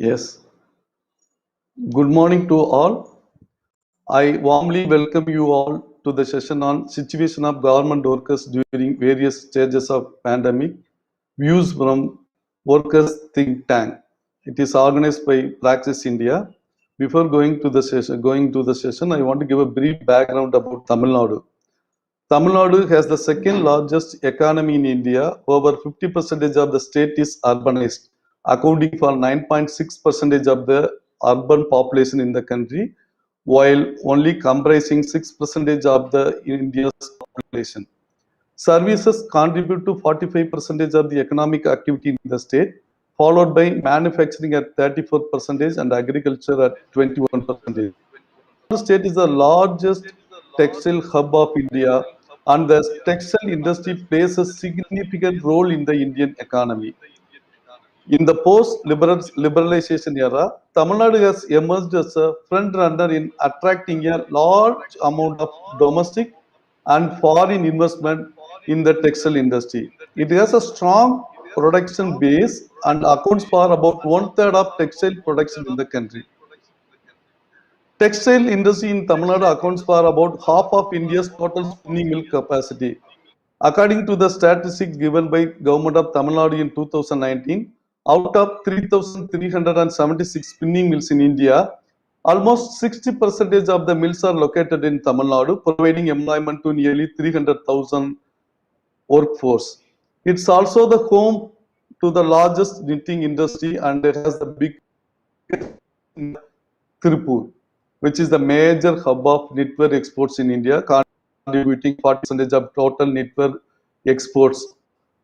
Yes. Good morning to all. I warmly welcome you all to the session on situation of government workers during various stages of pandemic. Views from Workers Think Tank. It is organized by Praxis India. Before going to the session, I want to give a brief background about Tamil Nadu. Tamil Nadu has the second largest economy in India. Over 50% of the state is urbanized, accounting for 9.6% of the urban population in the country, while only comprising 6% of the India's population. Services contribute to 45% of the economic activity in the state, followed by manufacturing at 34% and agriculture at 21%. The state is the largest textile hub of India, and the textile industry plays a significant role in the Indian economy. In the post-liberalization era, Tamil Nadu has emerged as a front runner in attracting a large amount of domestic and foreign investment in the textile industry. It has a strong production base and accounts for about one-third of textile production in the country. Textile industry in Tamil Nadu accounts for about half of India's total spinning mill capacity. According to the statistics given by Government of Tamil Nadu in 2019, out of 3,376 spinning mills in India, almost 60% of the mills are located in Tamil Nadu, providing employment to nearly 300,000 workforce. It's also the home to the largest knitting industry and it has the big Tirupur, which is the major hub of knitwear exports in India, contributing 40% of total knitwear exports,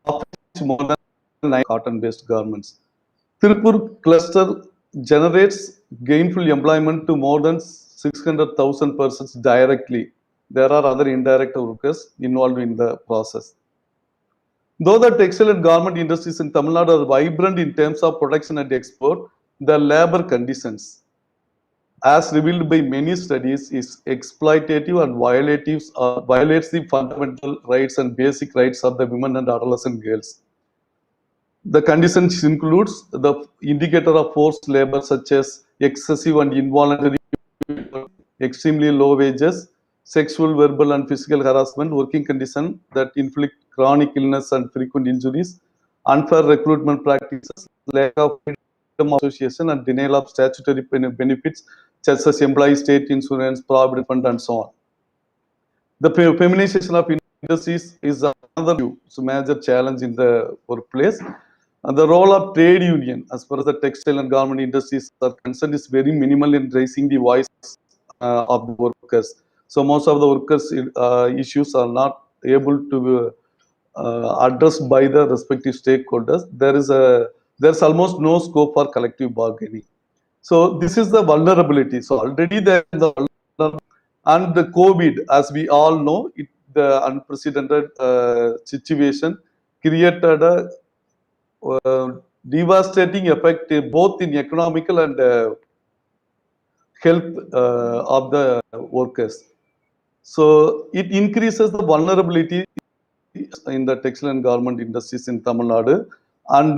of which more than 9 cotton-based garments. Tirupur cluster generates gainful employment to more than 600,000 persons directly. There are other indirect workers involved in the process. Though the textile and garment industries in Tamil Nadu are vibrant in terms of production and export, the labor conditions, as revealed by many studies, is exploitative and violates the fundamental rights and basic rights of the women and adolescent girls. The conditions includes the indicator of forced labor such as excessive and involuntary, extremely low wages, sexual, verbal and physical harassment, working conditions that inflict chronic illness and frequent injuries, unfair recruitment practices, lack of freedom of association and denial of statutory benefits such as employee state insurance, provident fund and so on. The feminization of industries is another major challenge in the workplace. And the role of trade union as far as the textile and garment industries are concerned is very minimal in raising the voice of the workers. So most of the workers' issues are not able to addressed by the respective stakeholders. There's almost no scope for collective bargaining. So this is the vulnerability. So already there is the vulnerability, and the COVID, as we all know, the unprecedented situation created a devastating effect both in economical and health of the workers. So it increases the vulnerability in the textile and garment industries in Tamil Nadu, and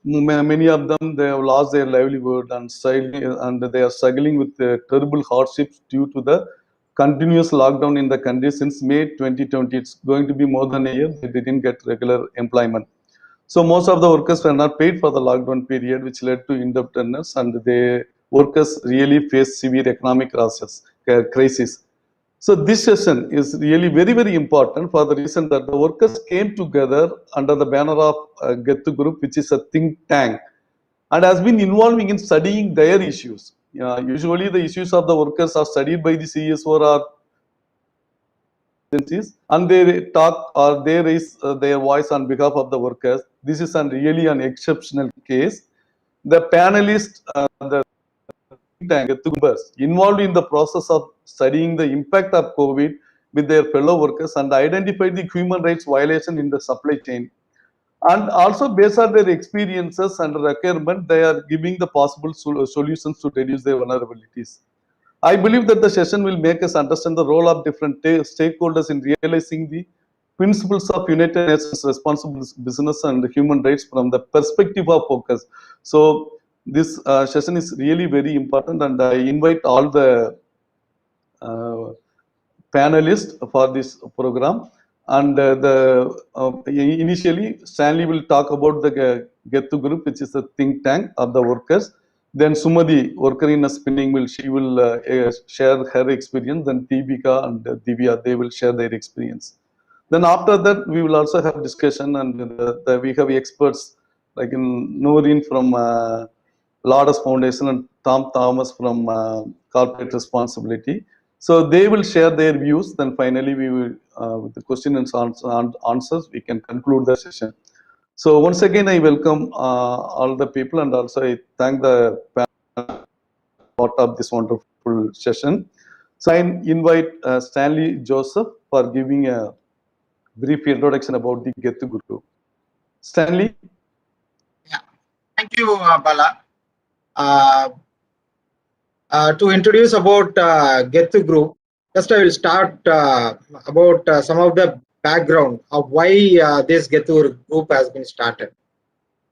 many of them, they have lost their livelihood and they are struggling with terrible hardships due to the continuous lockdown in the country since May 2020. It's going to be more than a year. They didn't get regular employment. So most of the workers were not paid for the lockdown period, which led to indebtedness, and the workers really faced severe economic crisis. So this session is really very, very important for the reason that the workers came together under the banner of Gettu Group, which is a think tank, and has been involving in studying their issues. Usually the issues of the workers are studied by the CSO or agencies, and they talk or they raise their voice on behalf of the workers. This is really an exceptional case. The panelists, the members involved in the process of studying the impact of COVID with their fellow workers and identify the human rights violation in the supply chain. And also based on their experiences and requirement, they are giving the possible solutions to reduce their vulnerabilities. I believe that the session will make us understand the role of different stakeholders in realizing the principles of United Nations responsible business and human rights from the perspective of focus. So this session is really very important, and I invite all the panelists for this program. And initially, Stanley will talk about the Gettu Group, which is a think tank of the workers. Then Sumadi, worker in a spinning mill, she will share her experience. Then Deepika and Divya, they will share their experience. Then after that, we will also have discussion, and we have experts like in Noreen from Lourdes Foundation and Tom Thomas from Corporate Responsibility. So they will share their views. Then finally, we will, with the question and answers, we can conclude the session. So once again, I welcome all the people, and also I thank the panel part of this wonderful session. So I invite Stanley Joseph for giving a brief introduction about the Gettu Group. Stanley? Yeah, thank you, Bala. To introduce about Gettu Group, first I will start about some of the background of why this Gettu Group has been started.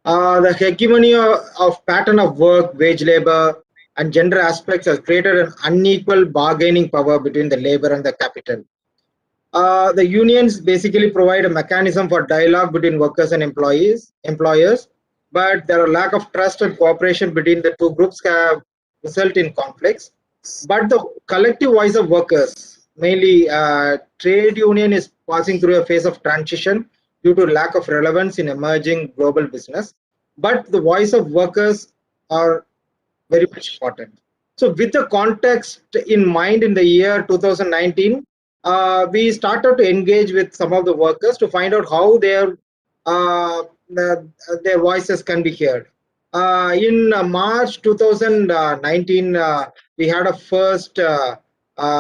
The hegemony of pattern of work, wage labor, and gender aspects has created an unequal bargaining power between the labor and the capital. The unions basically provide a mechanism for dialogue between workers and employers, but there are lack of trust and cooperation between the two groups can result in conflicts. But the collective voice of workers, mainly trade union, is passing through a phase of transition due to lack of relevance in emerging global business. But the voice of workers are very much important. So with the context in mind, in the year 2019, we started to engage with some of the workers to find out how their voices can be heard. In March 2019, we had a first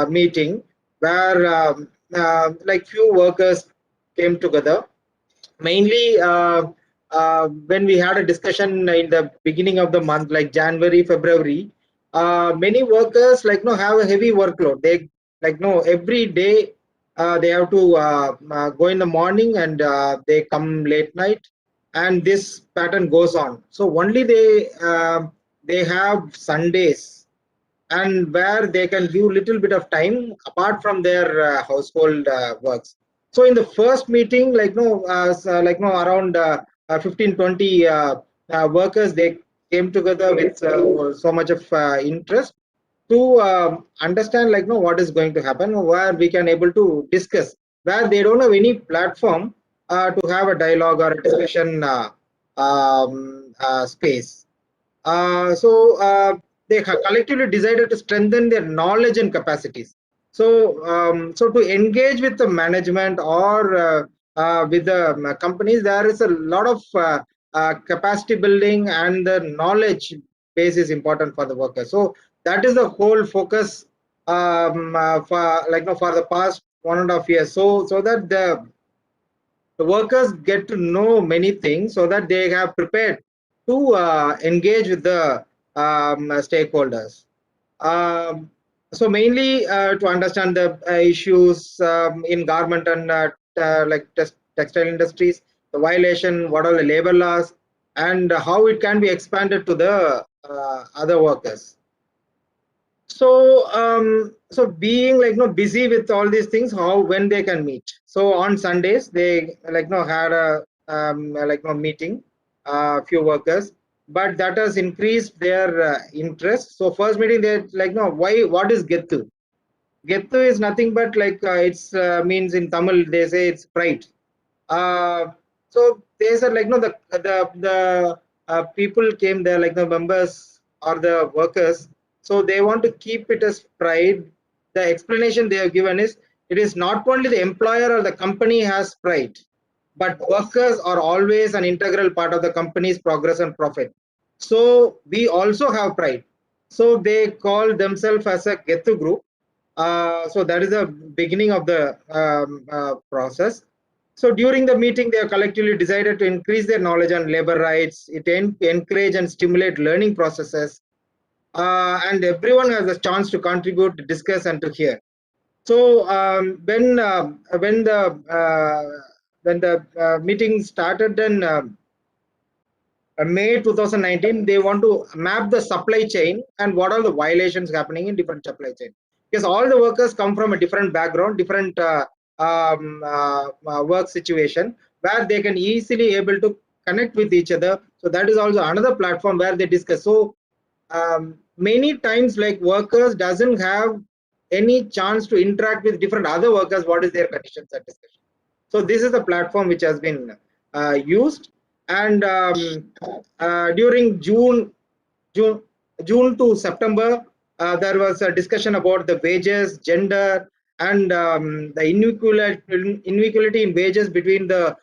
meeting where like few workers came together. Mainly when we had a discussion in the beginning of the month, like January, February, many workers have a heavy workload. They every day they have to go in the morning and they come late night, and this pattern goes on. So only they have Sundays, and where they can give little bit of time apart from their household works. So in the first meeting, around 15-20 workers, they came together with so much of interest to understand what is going to happen, where we can able to discuss, where they don't have any platform to have a dialogue or a discussion space. So they have collectively decided to strengthen their knowledge and capacities. So to engage with the management or with the companies, there is a lot of capacity building, and the knowledge base is important for the workers. So that is the whole focus for the past 1.5 years. So that the workers get to know many things, so that they have prepared to engage with the stakeholders. So mainly to understand the issues in garment and textile industries, the violation, what are the labor laws, and how it can be expanded to the other workers. So being busy with all these things, how when they can meet. So on Sundays they had a meeting, few workers, but that has increased their interest. So first meeting, they why, what is Gettu? Gettu is nothing but it's means in Tamil they say it's pride. So they said the people came there, the members or the workers, so they want to keep it as pride. The explanation they have given is, it is not only the employer or the company has pride, but workers are always an integral part of the company's progress and profit. So we also have pride. So they call themselves as a Gettu group. So that is the beginning of the process. So during the meeting, they have collectively decided to increase their knowledge on labor rights. It encourage and stimulate learning processes, and everyone has a chance to contribute, to discuss, and to hear. So when the meeting started, then May 2019, they want to map the supply chain and what are the violations happening in different supply chain. Because all the workers come from a different background, different work situation, where they can easily able to connect with each other. So that is also another platform where they discuss. So many times, like, workers doesn't have any chance to interact with different other workers. What is their conditions and discussion? So this is the platform which has been used. And during June to September, there was a discussion about the wages, gender, and the inequality in wages between the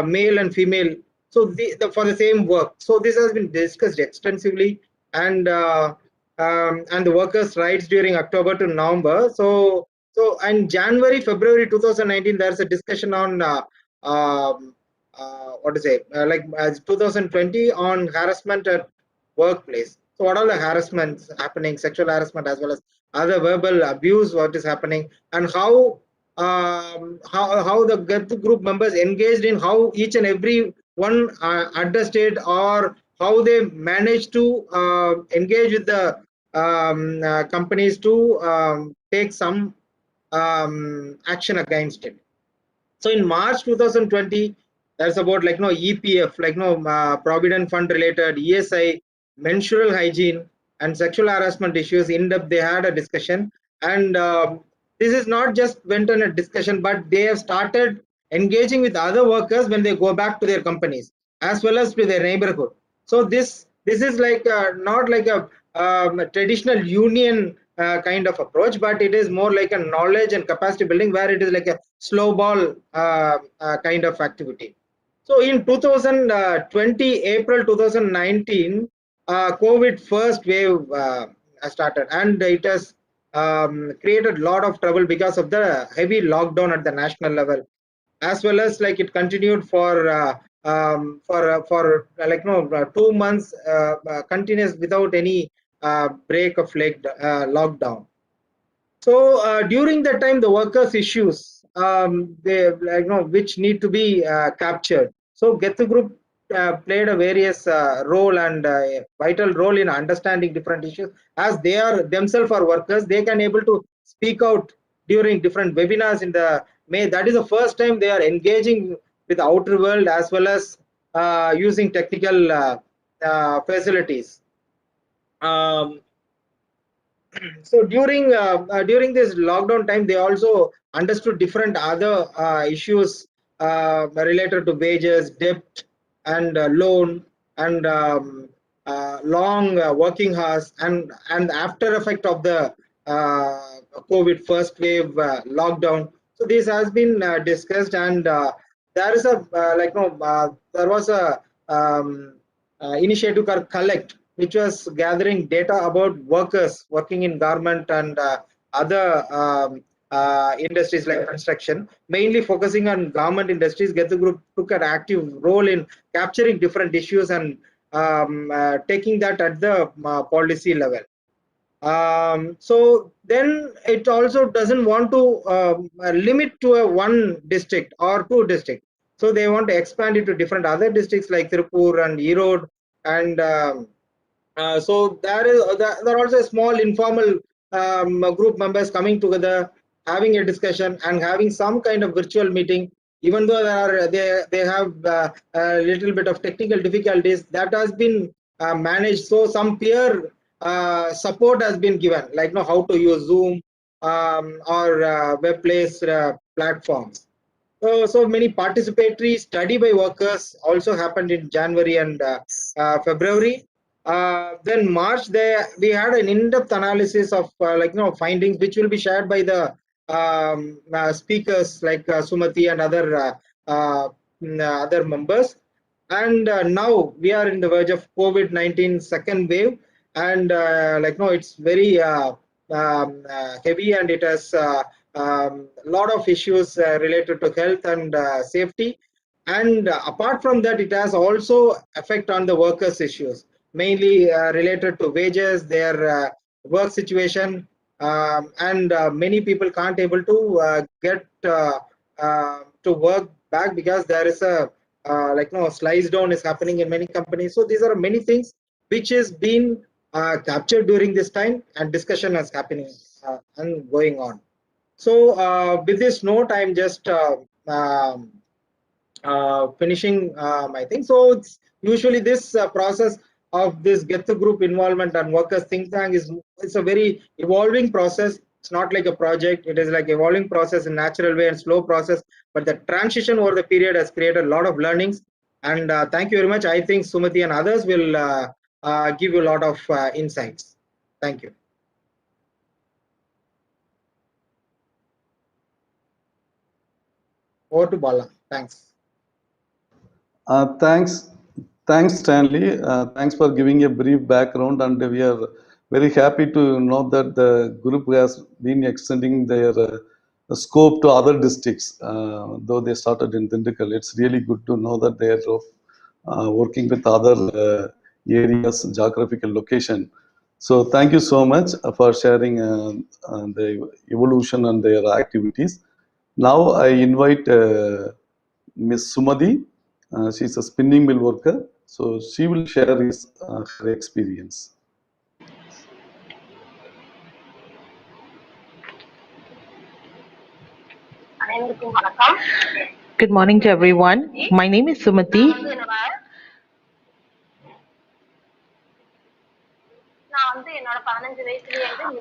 male and female. So for the same work. So this has been discussed extensively, and the workers' rights during October to November. So in January, February 2019, there's a discussion on what to say, like 2020 on harassment at workplace. So what are the harassments happening, sexual harassment as well as other verbal abuse, what is happening, and how the group members engaged in how each and every one addressed it, or how they managed to engage with the companies to take some action against it. So in March 2020, that's about like no EPF, like no Provident Fund related, ESI, menstrual hygiene, and sexual harassment issues. In depth, they had a discussion, and this is not just went on a discussion, but they have started engaging with other workers when they go back to their companies as well as to their neighborhood. So this is like not like a traditional union kind of approach, but it is more like a knowledge and capacity building, where it is like a slow ball kind of activity. So in 2020, April 2019, COVID first wave started, and it has created a lot of trouble because of the heavy lockdown at the national level, as well as like it continued for like no 2 months continuous without any break of lockdown. So during that time, the workers' issues, they like which need to be captured. So Gethu Group played a various role and vital role in understanding different issues. As they are themselves are workers, they can able to speak out during different webinars in the May. That is the first time they are engaging with the outer world, as well as using technical facilities. Um, so during this lockdown time, they also understood different other issues related to wages, debt, and loan, and long working hours, and after effect of the COVID first wave lockdown. So this has been discussed, and there is a there was a initiative called Collect, which was gathering data about workers working in garment and other industries like construction, mainly focusing on garment industries. Gethu Group took an active role in capturing different issues and taking that at the policy level. So then it also doesn't want to limit to a one district or two districts. So they want to expand it to different other districts like Tirupur and Erode, and so there are also small informal group members coming together, having a discussion and having some kind of virtual meeting. Even though they have a little bit of technical difficulties, that has been managed. So some peer support has been given, like how to use Zoom or web-based platforms. So many participatory study by workers also happened in January and February. Then March, we had an in-depth analysis of findings, which will be shared by the speakers like Sumati and other members. And now we are in the verge of COVID-19 second wave, and it's very heavy, and it has a lot of issues related to health and safety. And apart from that, it has also effect on the workers' issues, mainly related to wages, their work situation, and many people can't able to get to work back because there is a slice down is happening in many companies. So these are many things which is being captured during this time, and discussion is happening and going on. So with this note, I'm just finishing my thing. So it's usually this process of this get the group involvement and workers think tank is, it's a very evolving process. It's not like a project. It is like evolving process in natural way and slow process. But the transition over the period has created a lot of learnings. And thank you very much. I think Sumati and others will give you a lot of insights. Thank you. Over to Bala. Thanks. Thanks, Stanley. Thanks for giving a brief background, and we are very happy to know that the group has been extending their scope to other districts, though they started in Dindigul. It's really good to know that they are working with other areas, geographical location. So thank you so much for sharing the evolution and their activities. Now I invite Ms. Sumadi. She's a spinning mill worker, so she will share her experience. Good morning to everyone. My name is Sumati.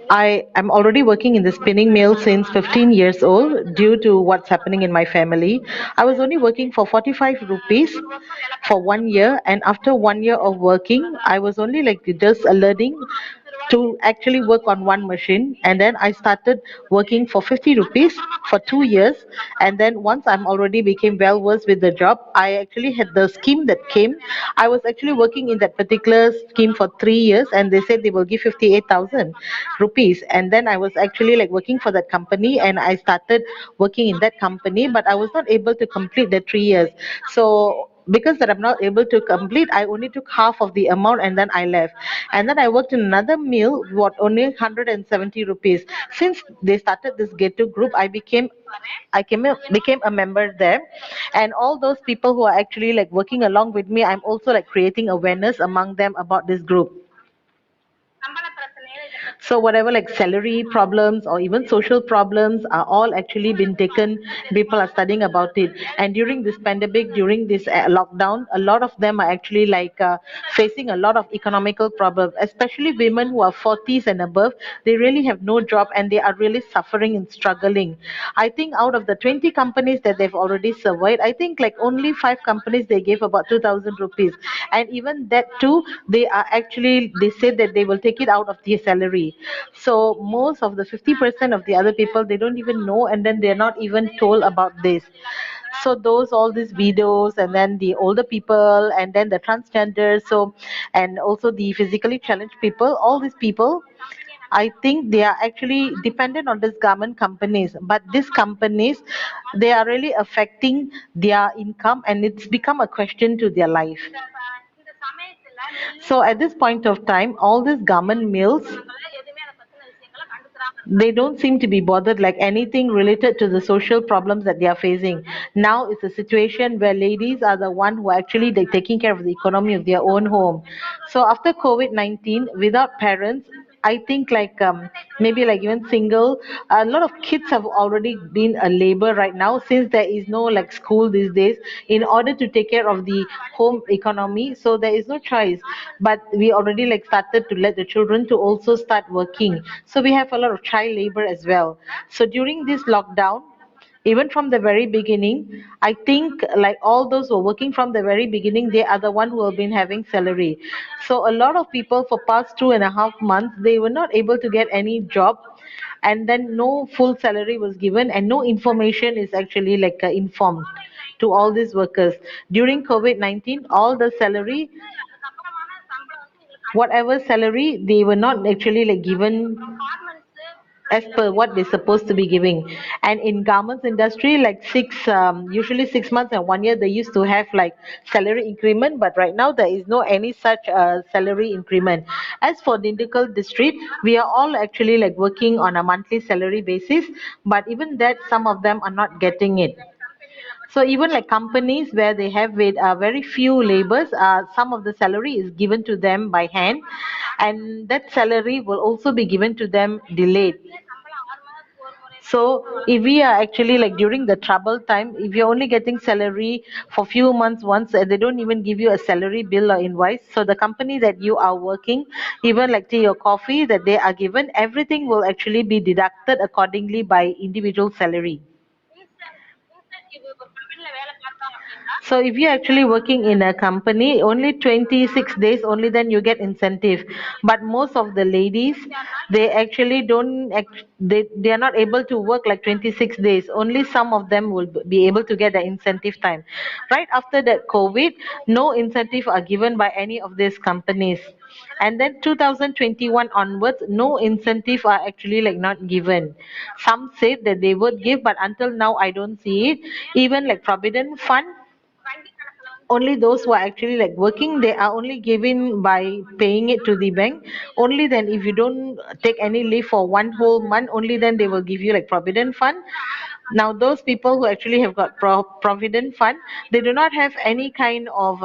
I am already working in the spinning mill since 15 years old due to what's happening in my family. I was only working for 45 rupees for 1 year, and after 1 year of working, I was only like just learning to actually work on one machine, and then I started working for 50 rupees for 2 years. And then once I'm already became well versed with the job, I actually had the scheme that came. I was actually working in that particular scheme for 3 years, and they said they will give 58,000 rupees. And then I was actually like working for that company, and I started working in that company, but I was not able to complete the 3 years. So because that I'm not able to complete, I only took half of the amount and then I left. And then I worked in another mill, what only 170 rupees. Since they started this Get to group, became a member there, and all those people who are actually like working along with me, I'm also like creating awareness among them about this group. So whatever like salary problems or even social problems are all actually been taken. People are studying about it, and during this pandemic, during this lockdown, a lot of them are actually like facing a lot of economical problems, especially women who are 40s and above. They really have no job and they are really suffering and struggling. I think out of the 20 companies that they've already surveyed, I think like only 5 companies they gave about 2,000 rupees, and even that too, they said that they will take it out of their salary. So most of the 50% of the other people, they don't even know, and then they're not even told about this. So those all these videos, and then the older people, and then the transgenders, so and also the physically challenged people, all these people, I think they are actually dependent on these government companies, but these companies, they are really affecting their income, and it's become a question to their life. So at this point of time, all these government mills, they don't seem to be bothered like anything related to the social problems that they are facing. Now it's a situation where ladies are the one who are actually taking care of the economy of their own home. So after COVID-19, without parents, I think like maybe like even single, a lot of kids have already been a labor right now, since there is no like school these days, in order to take care of the home economy. So there is no choice, but we already like started to let the children to also start working. So we have a lot of child labor as well. So during this lockdown, even from the very beginning, I think like all those who are working from the very beginning, they are the one who have been having salary. So a lot of people for past 2.5 months, they were not able to get any job, and then no full salary was given, and no information is actually like informed to all these workers. During COVID-19, all the salary, whatever salary, they were not actually like given as per what they're supposed to be giving. And in garments industry, like usually 6 months and 1 year, they used to have like salary increment, but right now there is no any such salary increment. As for Dindukal district, we are all actually like working on a monthly salary basis, but even that, some of them are not getting it. So even like companies where they have with very few laborers, some of the salary is given to them by hand, and that salary will also be given to them delayed. So if we are actually like during the trouble time, if you're only getting salary for few months once, they don't even give you a salary bill or invoice. So the company that you are working, even like tea or coffee that they are given, everything will actually be deducted accordingly by individual salary. So if you're actually working in a company, only 26 days only then you get incentive. But most of the ladies, they actually don't, they are not able to work like 26 days. Only some of them will be able to get the incentive time. Right after that COVID, no incentive are given by any of these companies. And then 2021 onwards, no incentive are actually like not given. Some said that they would give, but until now I don't see it. Even like Provident Fund, only those who are actually like working, they are only given by paying it to the bank. Only then if you don't take any leave for one whole month, only then they will give you like Provident Fund. Now those people who actually have got Provident Fund, they do not have any kind of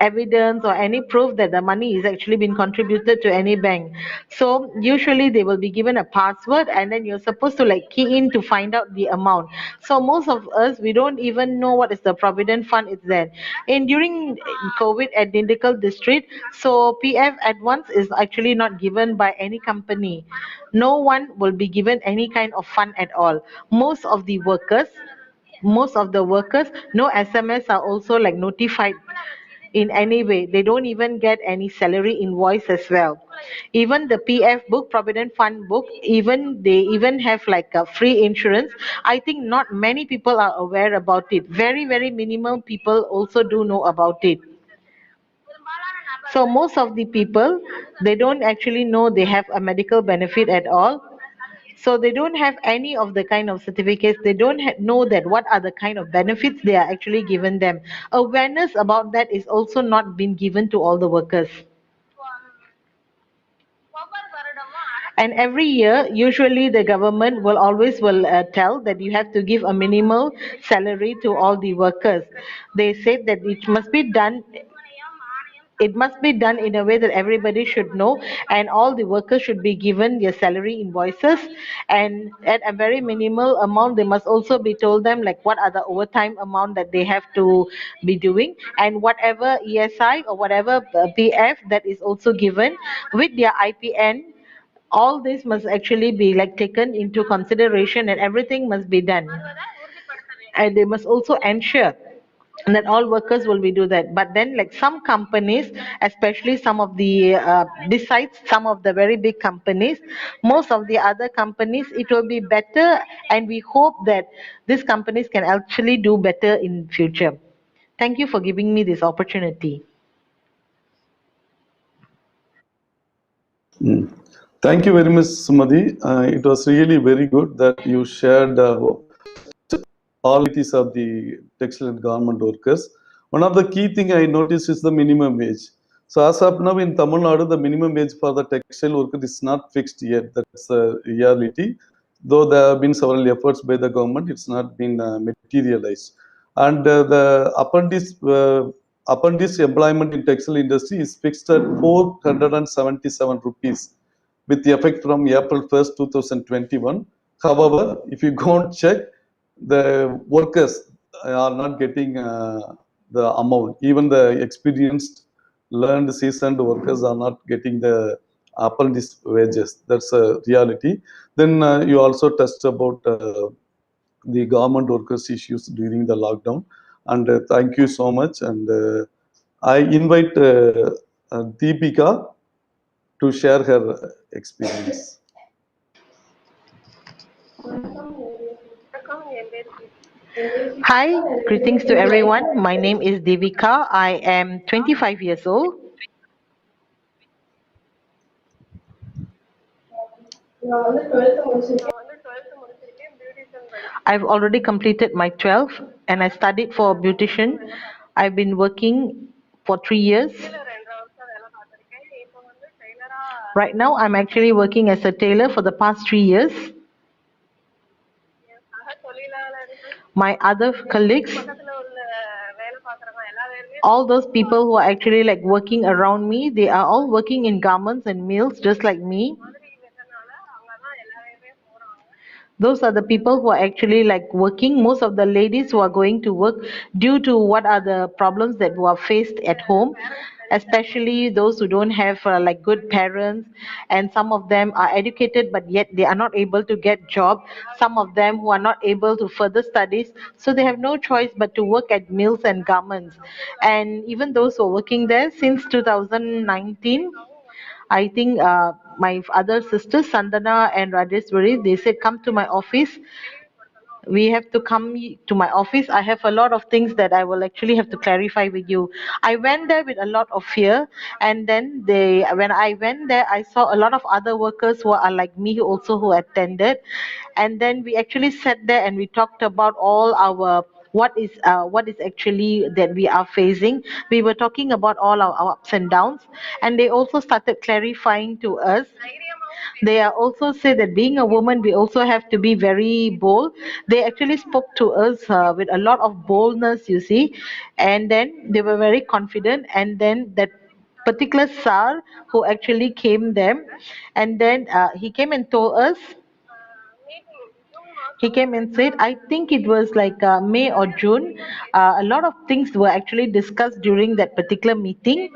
evidence or any proof that the money is actually been contributed to any bank. So usually they will be given a password, and then you're supposed to like key in to find out the amount. So most of us, we don't even know what is the Provident Fund is there. And during COVID at Dindikal district, so PF advance is actually not given by any company. No one will be given any kind of fund at all. Most of the workers, no SMS are also like notified in any way. They don't even get any salary invoice as well. Even the PF book, Provident Fund book, even they even have like a free insurance. I think not many people are aware about it. Very, very minimal people also do know about it. So most of the people, they don't actually know they have a medical benefit at all. So they don't have any of the kind of certificates. They don't know that what are the kind of benefits they are actually given them. Awareness about that is also not been given to all the workers. And every year, usually the government will always will tell that you have to give a minimal salary to all the workers. They said that it must be done in a way that everybody should know, and all the workers should be given their salary invoices, and at a very minimal amount they must also be told them like what are the overtime amount that they have to be doing, and whatever ESI or whatever PF that is also given with their IPN. All this must actually be like taken into consideration, and everything must be done, and they must also ensure that all workers will be do that. But then like some companies, especially some of the besides some of the very big companies, most of the other companies, it will be better, and we hope that these companies can actually do better in future. Thank you for giving me this opportunity. Thank you very much, Sumati. It was really very good that you shared all it is of the textile and garment workers. One of the key thing I noticed is the minimum wage. So as of now in Tamil Nadu, the minimum wage for the textile worker is not fixed yet. That's the reality. Though there have been several efforts by the government, it's not been materialized. And the apprentice employment in textile industry is fixed at 477 rupees with effect from April 1st, 2021. However, if you go and check, the workers are not getting the amount. Even the experienced, learned, seasoned workers are not getting the apprentice wages. That's a reality. Then you also touched about the government workers issues during the lockdown. And thank you so much. And I invite Deepika to share her experience. Hi, greetings to everyone. My name is Devika. I am 25 years old. I've already completed my 12th and I studied for beautician. I've been working for 3 years. Right now, I'm actually working as a tailor for the past 3 years. my other colleagues, all those people who are actually like working around me, they are all working in garments and mills just like me. Those are the people who are actually like working. Most of the ladies who are going to work due to what are the problems that were faced at home, especially those who don't have like good parents, and some of them are educated but yet they are not able to get job. Some of them who are not able to further studies, so they have no choice but to work at mills and garments. And even those who are working there since 2019, I think my other sisters, Sandana and Rajeshwari, they said, come to my office. We have to come to my office. I have a lot of things that I will actually have to clarify with you. I went there with a lot of fear, and then when I went there, I saw a lot of other workers who are like me also who attended, and then we actually sat there and we talked about all our what is actually that we are facing. We were talking about all our ups and downs, and they also started clarifying to us. They are also say that being a woman, we also have to be very bold. They actually spoke to us with a lot of boldness, you see, and then they were very confident. And then that particular sir who actually came there, and then he came and told us. He came and said, I think it was like May or June. A lot of things were actually discussed during that particular meeting.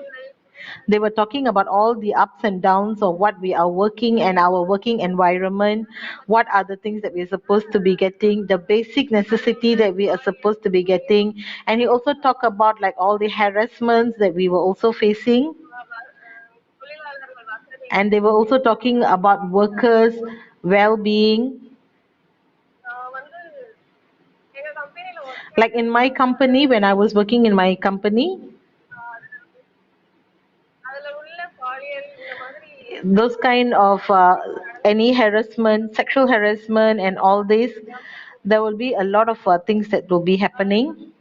They were talking about all the ups and downs of what we are working and our working environment, what are the things that we're supposed to be getting, the basic necessity that we are supposed to be getting. And he also talked about like all the harassments that we were also facing. And they were also talking about workers' well-being. Like in my company, when I was working in my company, those kind of any harassment, sexual harassment, and all this, there will be a lot of things that will be happening.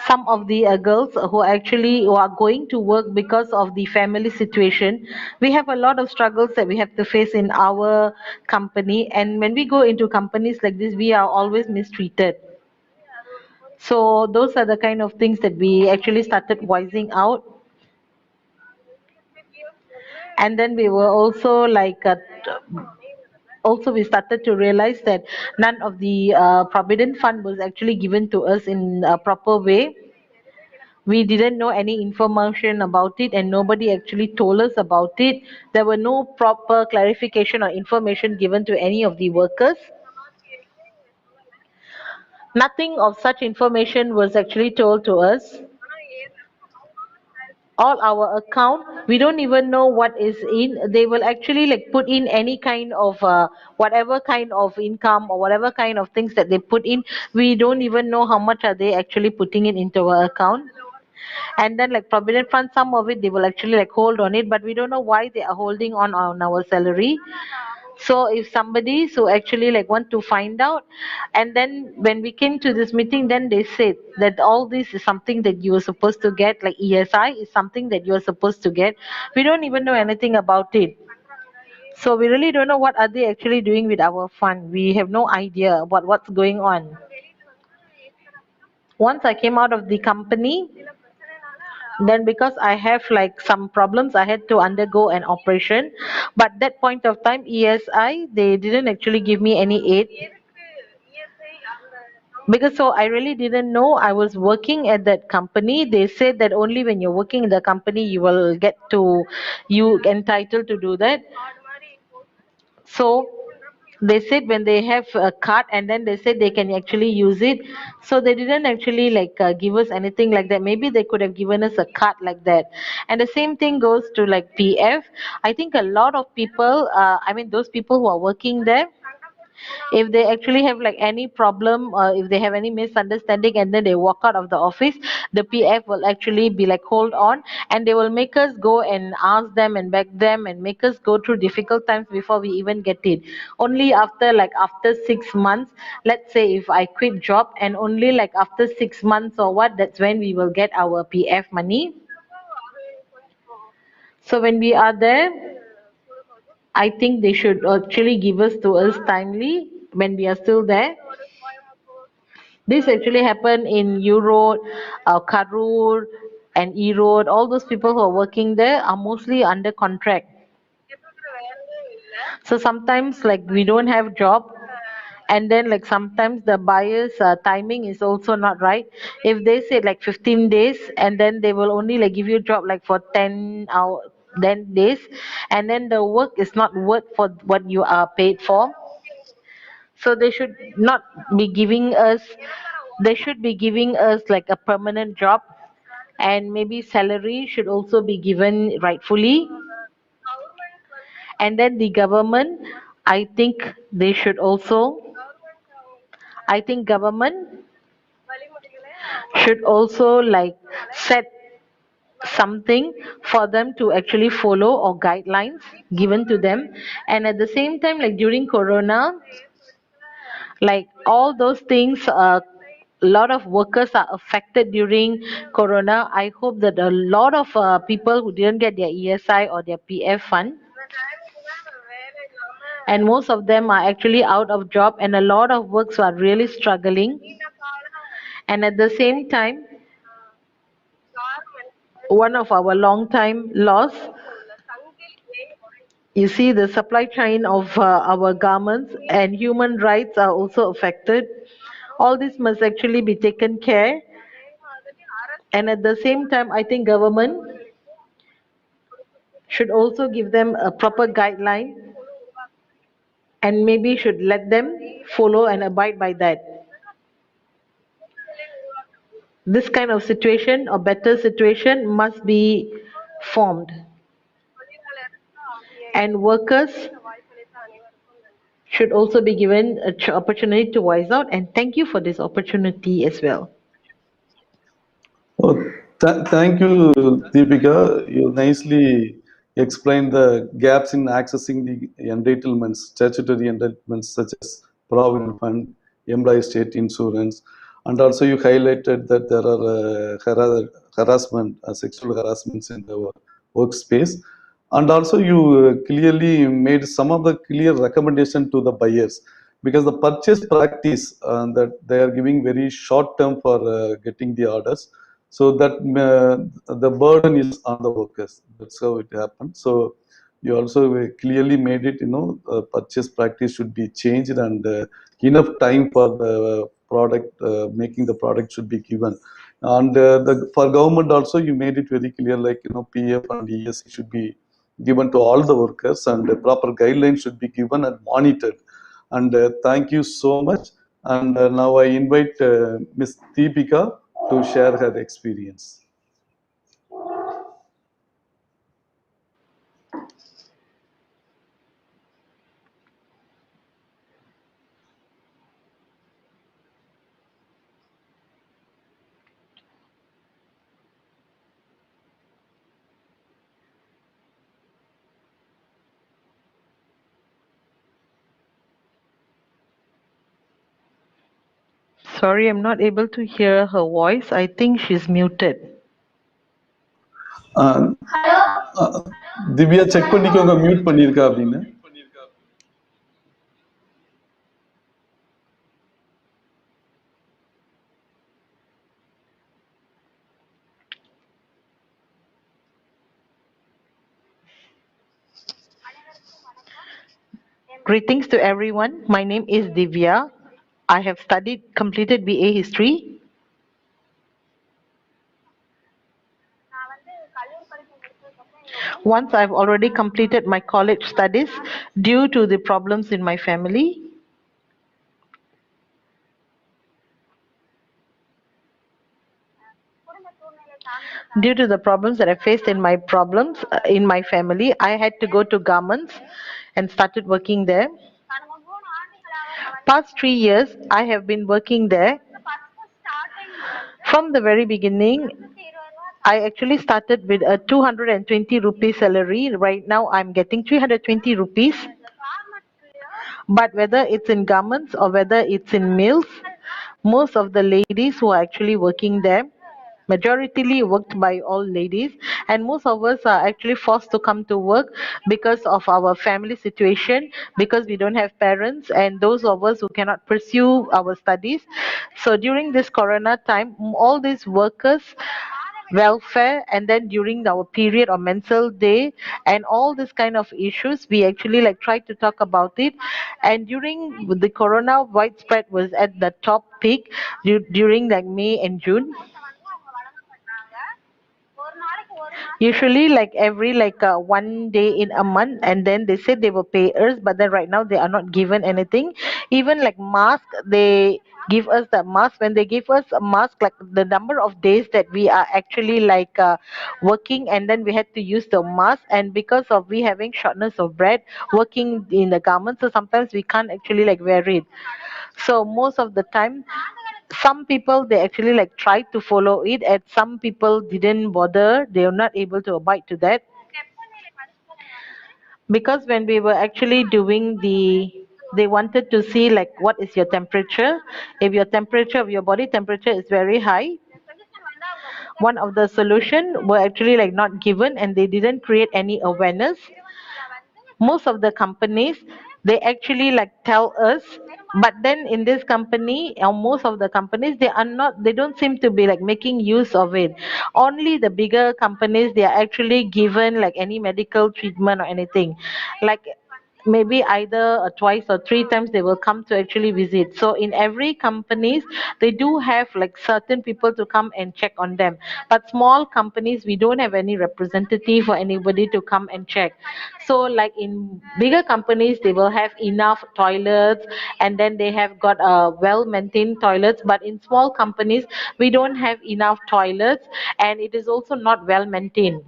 Some of the girls who are going to work because of the family situation, we have a lot of struggles that we have to face in our company. And when we go into companies like this, we are always mistreated. So those are the kind of things that we actually started voicing out. And then we were also like also we started to realize that none of the provident fund was actually given to us in a proper way. We didn't know any information about it, and nobody actually told us about it. There were no proper clarification or information given to any of the workers. Nothing of such information was actually told to us. All our account, we don't even know what is in. They will actually like put in any kind of whatever kind of income or whatever kind of things that they put in. We don't even know how much are they actually putting it into our account. And then like provident fund, some of it they will actually like hold on it, but we don't know why they are holding on our salary. So if somebody so actually like want to find out, and then when we came to this meeting, then they said that all this is something that you are supposed to get, like ESI is something that you are supposed to get. We don't even know anything about it. So we really don't know what are they actually doing with our fund. We have no idea about what's going on. Once I came out of the company, then because I have like some problems, I had to undergo an operation. But that point of time, ESI, they didn't actually give me any aid, because so I really didn't know. I was working at that company. They said that only when you're working in the company you will get to, you entitled to do that. So they said when they have a card, and then they said they can actually use it. So they didn't actually like give us anything like that. Maybe they could have given us a card like that. And the same thing goes to like PF. I think a lot of people, I mean those people who are working there, if they actually have like any problem, if they have any misunderstanding and then they walk out of the office, the PF will actually be like hold on, and they will make us go and ask them and beg them and make us go through difficult times before we even get it. Only after like after 6 months, let's say if I quit job, and only like after 6 months or what, that's when we will get our PF money. So when we are there, I think they should actually give us to us timely. when we are still there. This actually happened in Eurode, Karur, and Erode. All those people who are working there are mostly under contract. So sometimes like we don't have job, and then like sometimes the buyers timing is also not right. If they say like 15 days, and then they will only like give you job like for 10 days, and then the work is not worth for what you are paid for. So they should be giving us like a permanent job, and maybe salary should also be given rightfully. And then the government, I think they should also I think government should also like set something for them to actually follow, or guidelines given to them. And at the same time, like during corona, like all those things, a lot of workers are affected during corona. I hope that a lot of people who didn't get their ESI or their PF fund, and most of them are actually out of job, and a lot of works are really struggling. And at the same time, one of our long time loss, you see, the supply chain of our garments and human rights are also affected. All this must actually be taken care. And at the same time, I think government should also give them a proper guideline, and maybe should let them follow and abide by that. This kind of situation or better situation must be formed, and workers should also be given an opportunity to voice out. And thank you for this opportunity as well. Oh, thank you, Deepika. You nicely explained the gaps in accessing the entitlements, statutory entitlements such as Provident Fund, Employee State Insurance, and also you highlighted that there are harassment, sexual harassments in the workspace. And also you clearly made some of the clear recommendation to the buyers, because the purchase practice that they are giving very short term for getting the orders, so that the burden is on the workers. That's how it happened. So you also clearly made it, purchase practice should be changed, and enough time for the product, making the product should be given. And for government also, you made it very clear, like, PF and ESC should be given to all the workers, and proper guidelines should be given and monitored. And thank you so much. And now I invite Ms. Deepika to share her experience. Sorry, I'm not able to hear her voice. I think she's muted. Divya check பண்ணிக்கோங்க mute பண்ணிருக்கா அப்படின்னு. Greetings to everyone. My name is Divya. I have completed BA History. Once I've already completed my college studies due to the problems in my family. Due to the problems that I faced in my family, I had to go to garments and started working there. Past 3 years, I have been working there. From the very beginning, I actually started with a 220 rupees salary. Right now, I'm getting 320 rupees. But whether it's in garments or whether it's in mills, most of the ladies who are actually working there, majoritarily worked by all ladies, and most of us are actually forced to come to work because of our family situation, because we don't have parents, and those of us who cannot pursue our studies. So during this corona time, all these workers welfare, and then during our period of menstrual day and all this kind of issues, we actually like try to talk about it. And during the corona widespread was at the top peak during like May and June. Usually like every like one day in a month, and then they said they will pay us, but then right now they are not given anything. Even like mask, they give us the mask. When they give us a mask, like the number of days that we are actually like working, and then we had to use the mask, and because of we having shortness of breath working in the garment, so sometimes we can't actually like wear it. So most of the time, some people they actually like tried to follow it, and some people didn't bother, they are not able to abide to that. Because when we were actually doing they wanted to see like what is your temperature. If your temperature of your body temperature is very high, one of the solution were actually like not given, and they didn't create any awareness. Most of the companies they actually like tell us, but then in this company or most of the companies they are not, they don't seem to be like making use of it. Only the bigger companies they are actually given like any medical treatment or anything, like maybe either twice or three times they will come to actually visit. So in every companies they do have like certain people to come and check on them, but small companies we don't have any representative or anybody to come and check. So like in bigger companies they will have enough toilets, and then they have got well maintained toilets, but in small companies we don't have enough toilets, and it is also not well maintained.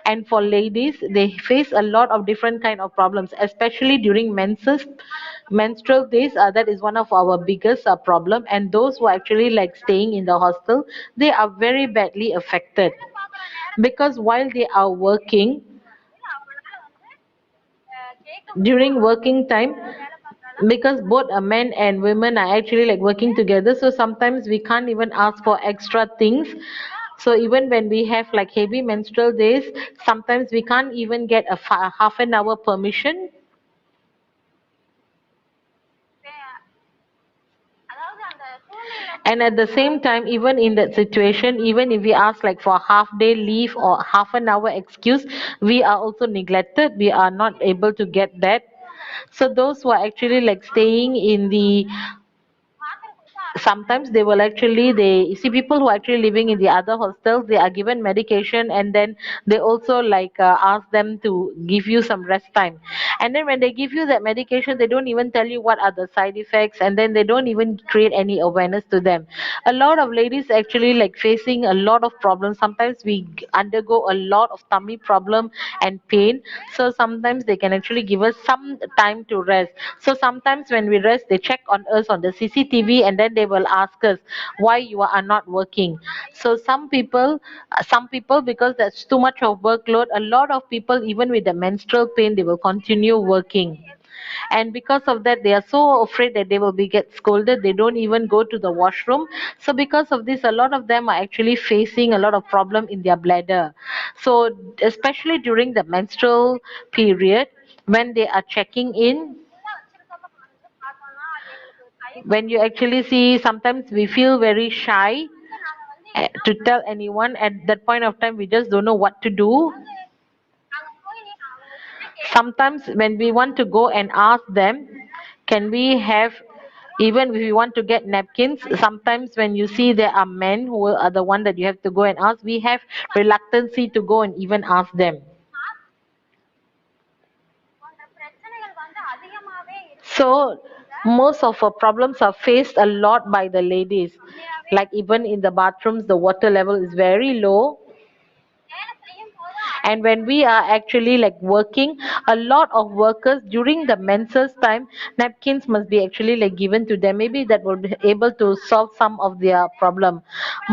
And for ladies they face a lot of different kind of problems, especially during menstrual days. That is one of our biggest problem, and those who are actually like staying in the hostel, they are very badly affected, because while they are working during working time, because both a men and women are actually like working together, so sometimes we can't even ask for extra things. So even when we have like heavy menstrual days, sometimes we can't even get a half an hour permission. And at the same time, even in that situation, even if we ask like for half day leave or half an hour excuse, we are also neglected, we are not able to get that. So those who are actually like staying in the, sometimes they will actually, they you see people who are actually living in the other hostels, they are given medication, and then they also like ask them to give you some rest time. And then when they give you that medication, they don't even tell you what are the side effects, and then they don't even create any awareness to them. A lot of ladies actually like facing a lot of problems. Sometimes we undergo a lot of tummy problem and pain, so sometimes they can actually give us some time to rest. So sometimes when we rest, they check on us on the CCTV, and then they will ask us why you are not working. So some people because that's too much of workload, a lot of people even with the menstrual pain they will continue working. And because of that they are so afraid that they will be get scolded, they don't even go to the washroom. So because of this, a lot of them are actually facing a lot of problem in their bladder. So especially during the menstrual period, when they are checking in, when you actually see, sometimes we feel very shy to tell anyone. At that point of time we just don't know what to do. Sometimes when we want to go and ask them, can we have, even if you want to get napkins, sometimes when you see there are men who are the one that you have to go and ask, we have reluctancy to go and even ask them. So most of our problems are faced a lot by the ladies. Like even in the bathrooms the water level is very low, and when we are actually like working, a lot of workers during the menses time, napkins must be actually like given to them, maybe that will be able to solve some of their problem.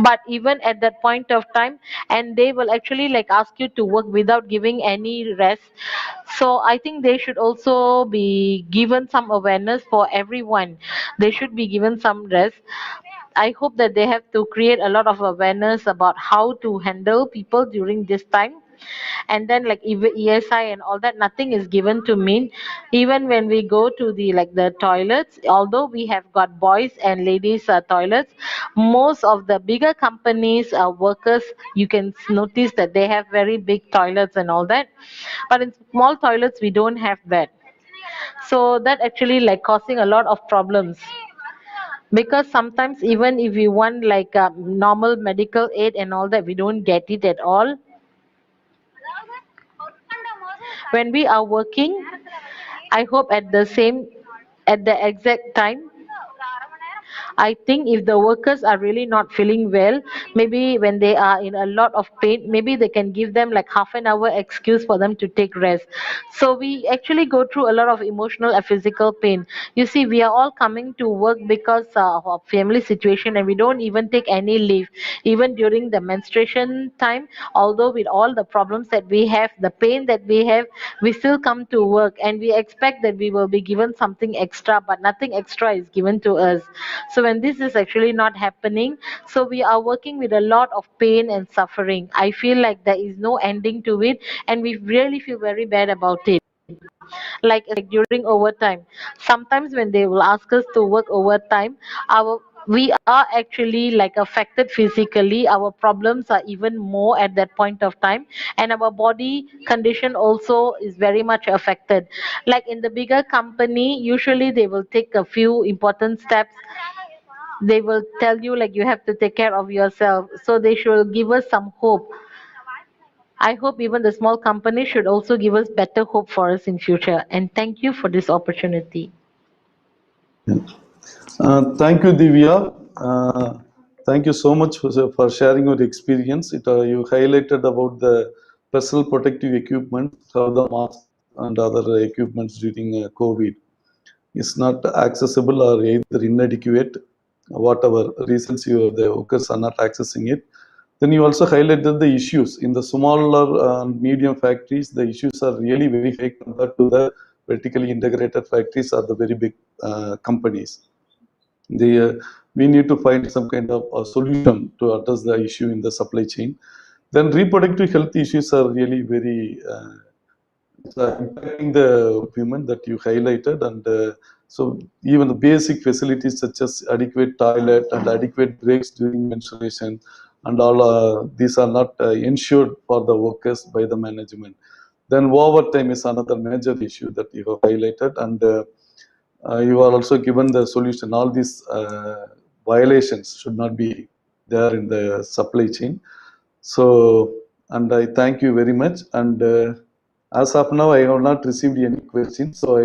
But even at that point of time, and they will actually like ask you to work without giving any rest. So I think they should also be given some awareness for everyone, they should be given some rest. I hope that they have to create a lot of awareness about how to handle people during this time. And then like even ESI and all that, nothing is given to me. Even when we go to the toilets, although we have got boys and ladies toilets, most of the bigger companies workers, you can notice that they have very big toilets and all that, but in small toilets we don't have that. So that actually like causing a lot of problems, because sometimes even if we want like normal medical aid and all that, we don't get it at all. When we are working, I hope at the exact time, I think if the workers are really not feeling well, maybe when they are in a lot of pain, maybe they can give them like half an hour excuse for them to take rest. So we actually go through a lot of emotional and physical pain. You see, we are all coming to work because of family situation, and we don't even take any leave, even during the menstruation time. Although with all the problems that we have, the pain that we have, we still come to work, and we expect that we will be given something extra, but nothing extra is given to us. So when this is actually not happening, so we are working with a lot of pain and suffering. I feel like there is no ending to it, and we really feel very bad about it. Like during overtime, sometimes when they will ask us to work overtime, our we are actually like affected physically. Our problems are even more at that point of time, and our body condition also is very much affected. Like in the bigger company, usually they will take a few important steps. They will tell you like you have to take care of yourself, so they should give us some hope. I hope even the small company should also give us better hope for us in future. And thank you for this opportunity. Thank you, Divya. Thank you so much for sharing your experience. You highlighted about the personal protective equipment, how the mask and other equipments during COVID is not accessible or either inadequate, whatever reasons the workers are not accessing it. Then you also highlighted the issues in the smaller and medium factories. The issues are really very high compared to the vertically integrated factories or the very big companies. We need to find some kind of a solution to address the issue in the supply chain. Then reproductive health issues are really very impacting the women that you highlighted, and so even the basic facilities such as adequate toilet and adequate breaks during menstruation and all these are not ensured for the workers by the management. Then overtime is another major issue that you have highlighted, and you are also given the solution. All these violations should not be there in the supply chain. So, and I thank you very much. And as of now, I have not received any questions. So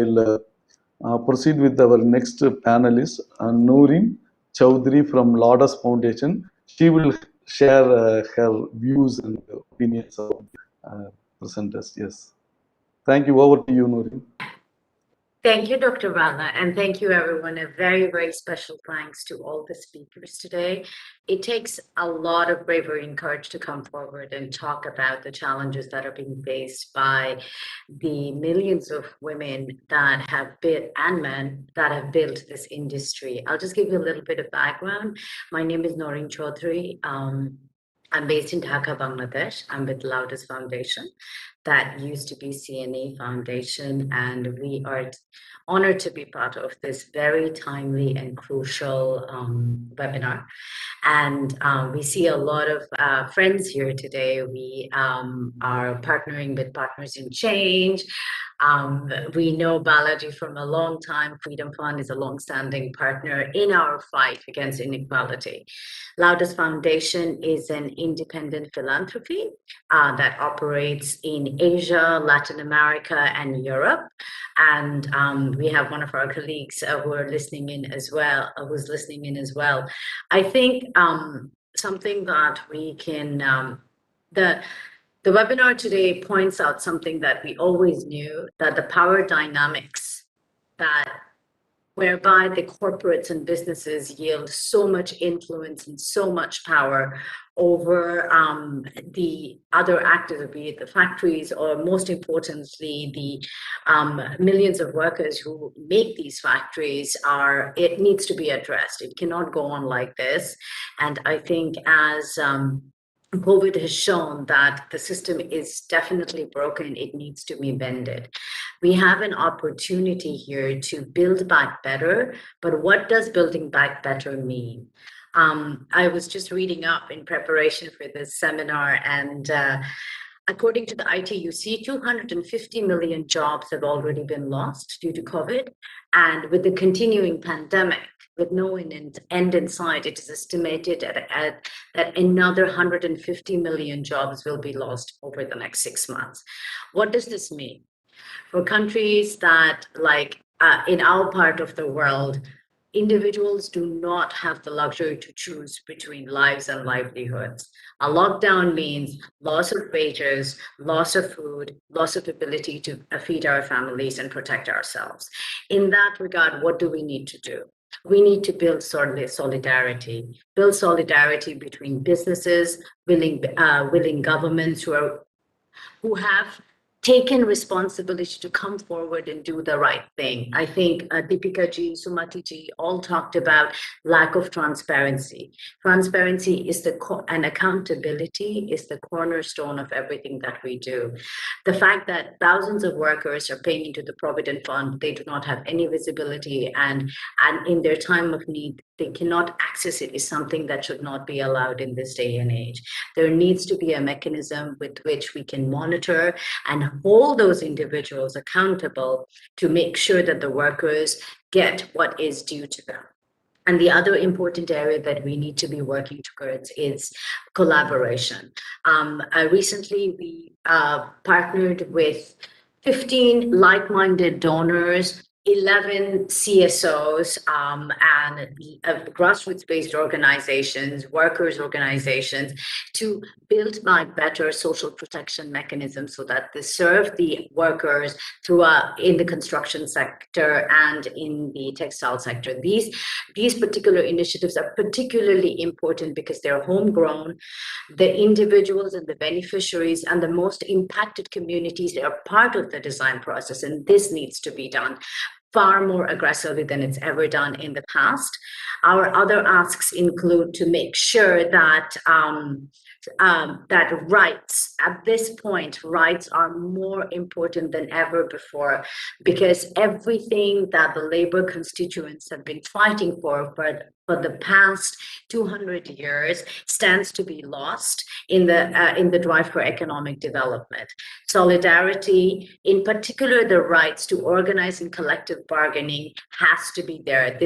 I'll proceed with our next panelist, Nooreen Chowdhury from Lotus Foundation. She will share her views and opinions of presenters. Yes. Thank you. Over to you, Nooreen. Thank you, Dr. Rana, and thank you, everyone. A very, very special thanks to all the speakers today. It takes a lot of bravery and courage to come forward and talk about the challenges that are being faced by the millions of women that have built, and men that have built this industry. I'll just give you a little bit of background. My name is Nooreen Chowdhury. I'm based in Dhaka, Bangladesh. I'm with Lotus Foundation. That used to be CNA Foundation, and we are honored to be part of this very timely and crucial webinar. And we see a lot of friends here today. We are partnering with Partners in Change. We know Balaji from a long time. Freedom Fund is a long-standing partner in our fight against inequality. Lotus Foundation is an independent philanthropy that operates in Asia, Latin America, and Europe. And we have one of our colleagues who are listening in as well, who's listening in as well. I think something that we can, the webinar today points out something that we always knew, that the power dynamics that whereby the corporates and businesses yield so much influence and so much power over the other actors, be it the factories or most importantly, the millions of workers who make these factories. It needs to be addressed. It cannot go on like this. And I think as COVID has shown that the system is definitely broken. It needs to be mended. We have an opportunity here to build back better, but what does building back better mean? I was just reading up in preparation for this seminar, and according to the ITUC, 250 million jobs have already been lost due to COVID. And with the continuing pandemic, with no end in sight, it is estimated that another 150 million jobs will be lost over the next 6 months. What does this mean? For countries that, like in our part of the world, individuals do not have the luxury to choose between lives and livelihoods. A lockdown means loss of wages, loss of food, loss of ability to feed our families and protect ourselves. In that regard, what do we need to do? We need to build solidarity between businesses, willing governments who have taken responsibility to come forward and do the right thing. I think Deepika ji, Sumati ji all talked about lack of transparency. Transparency is and accountability is the cornerstone of everything that we do. The fact that thousands of workers are paying into the Provident Fund, they do not have any visibility, and in their time of need, they cannot access it, is something that should not be allowed in this day and age. There needs to be a mechanism with which we can monitor and hold those individuals accountable to make sure that the workers get what is due to them. And the other important area that we need to be working towards is collaboration. Recently, we partnered with 15 like-minded donors, 11 CSOs, and grassroots-based organizations, workers' organizations, to build better social protection mechanisms so that they serve the workers in the construction sector and in the textile sector. These particular initiatives are particularly important because they're homegrown. The individuals and the beneficiaries and the most impacted communities are part of the design process, and this needs to be done far more aggressively than it's ever done in the past. Our other asks include to make sure that that rights, at this point, rights are more important than ever before, because everything that the labor constituents have been fighting for the past 200 years stands to be lost in the drive for economic development. Solidarity, in particular, the rights to organize in collective bargaining, has to be there.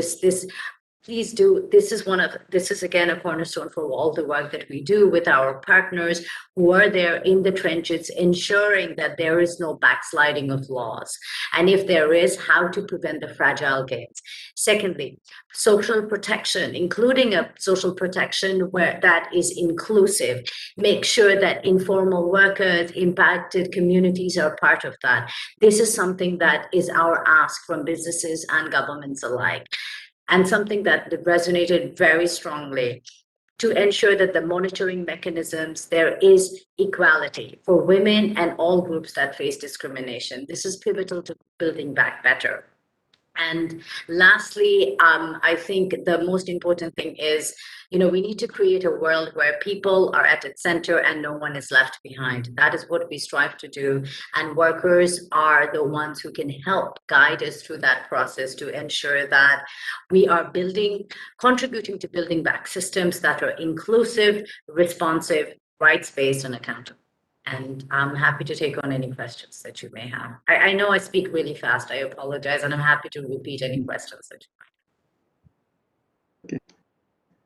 Please do. This is again a cornerstone for all the work that we do with our partners who are there in the trenches, ensuring that there is no backsliding of laws. And if there is, how to prevent the fragile gains. Secondly, social protection, including a social protection that is inclusive. Make sure that informal workers, impacted communities are part of that. This is something that is our ask from businesses and governments alike. And something that resonated very strongly, to ensure that the monitoring mechanisms, there is equality for women and all groups that face discrimination. This is pivotal to building back better. And lastly, I think the most important thing is, we need to create a world where people are at its center and no one is left behind. That is what we strive to do. And workers are the ones who can help guide us through that process to ensure that we are contributing to building back systems that are inclusive, responsive, rights-based, and accountable. And I'm happy to take on any questions that you may have. I know I speak really fast. I apologize, and I'm happy to repeat any questions that you might have.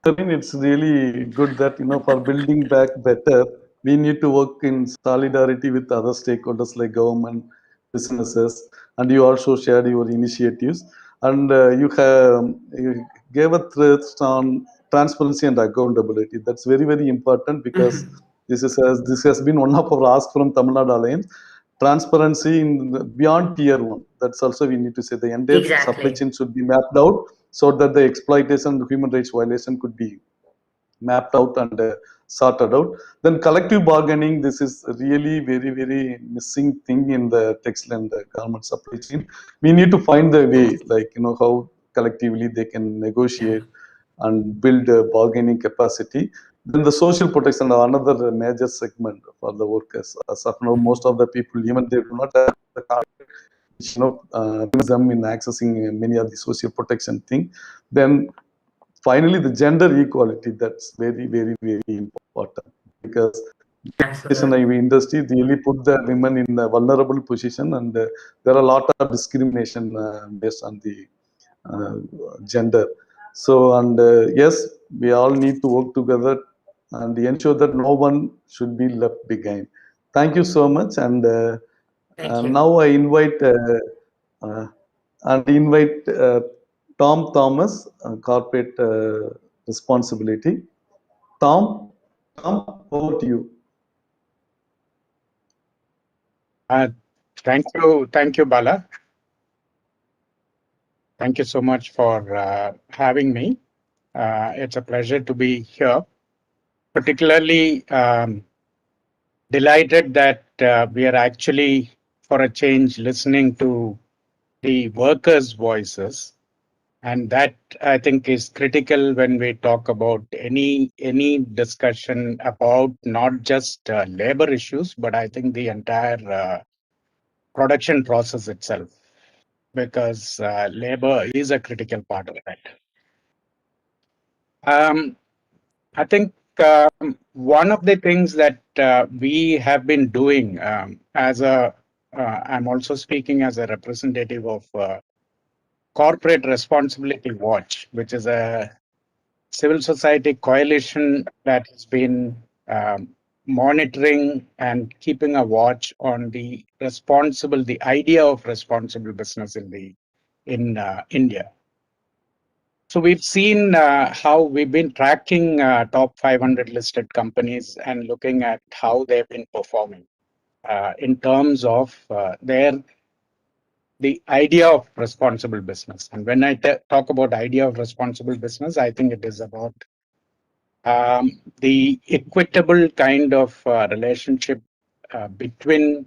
I mean, it's really good that, for building back better, we need to work in solidarity with other stakeholders like government, businesses, and you also shared your initiatives. And you gave a thrust on transparency and accountability. That's very, very important, because this has been one of our asks from Tamil Nadu Alliance. transparency in beyond tier one. That's also we need to say the entire supply Exactly. chain should be mapped out so that the exploitation, the human rights violation could be mapped out and sorted out. Then collective bargaining, this is really very, very missing thing in the textile and the garment supply chain. We need to find the way, like, how collectively they can negotiate and build a bargaining capacity. Then the social protection are another major segment for the workers. As of now, most of the people, even they do not have the card, prevents them in accessing many of the social protection thing. Then finally, the gender equality, that's very, very, very important, because Absolutely. industry really put the women in a vulnerable position, and there are a lot of discrimination based on the uh, gender. So, and yes, we all need to work together and ensure that no one should be left behind. Thank you so much, and Thank you. now I invite uh, Tom Thomas, corporate responsibility. Tom, over to you. Thank you, Bala. Thank you so much for having me. It's a pleasure to be here. Particularly delighted that we are actually, for a change, listening to the workers' voices, and that I think is critical when we talk about any discussion about not just labor issues, but I think the entire production process itself, because labor is a critical part of that. I think one of the things that we have been doing I'm also speaking as a representative of Corporate Responsibility Watch, which is a civil society coalition that has been monitoring and keeping a watch on the idea of responsible business in India. So we've seen how we've been tracking top 500 listed companies and looking at how they've been performing in terms of the idea of responsible business. And when I talk about idea of responsible business, I think it is about the equitable kind of relationship between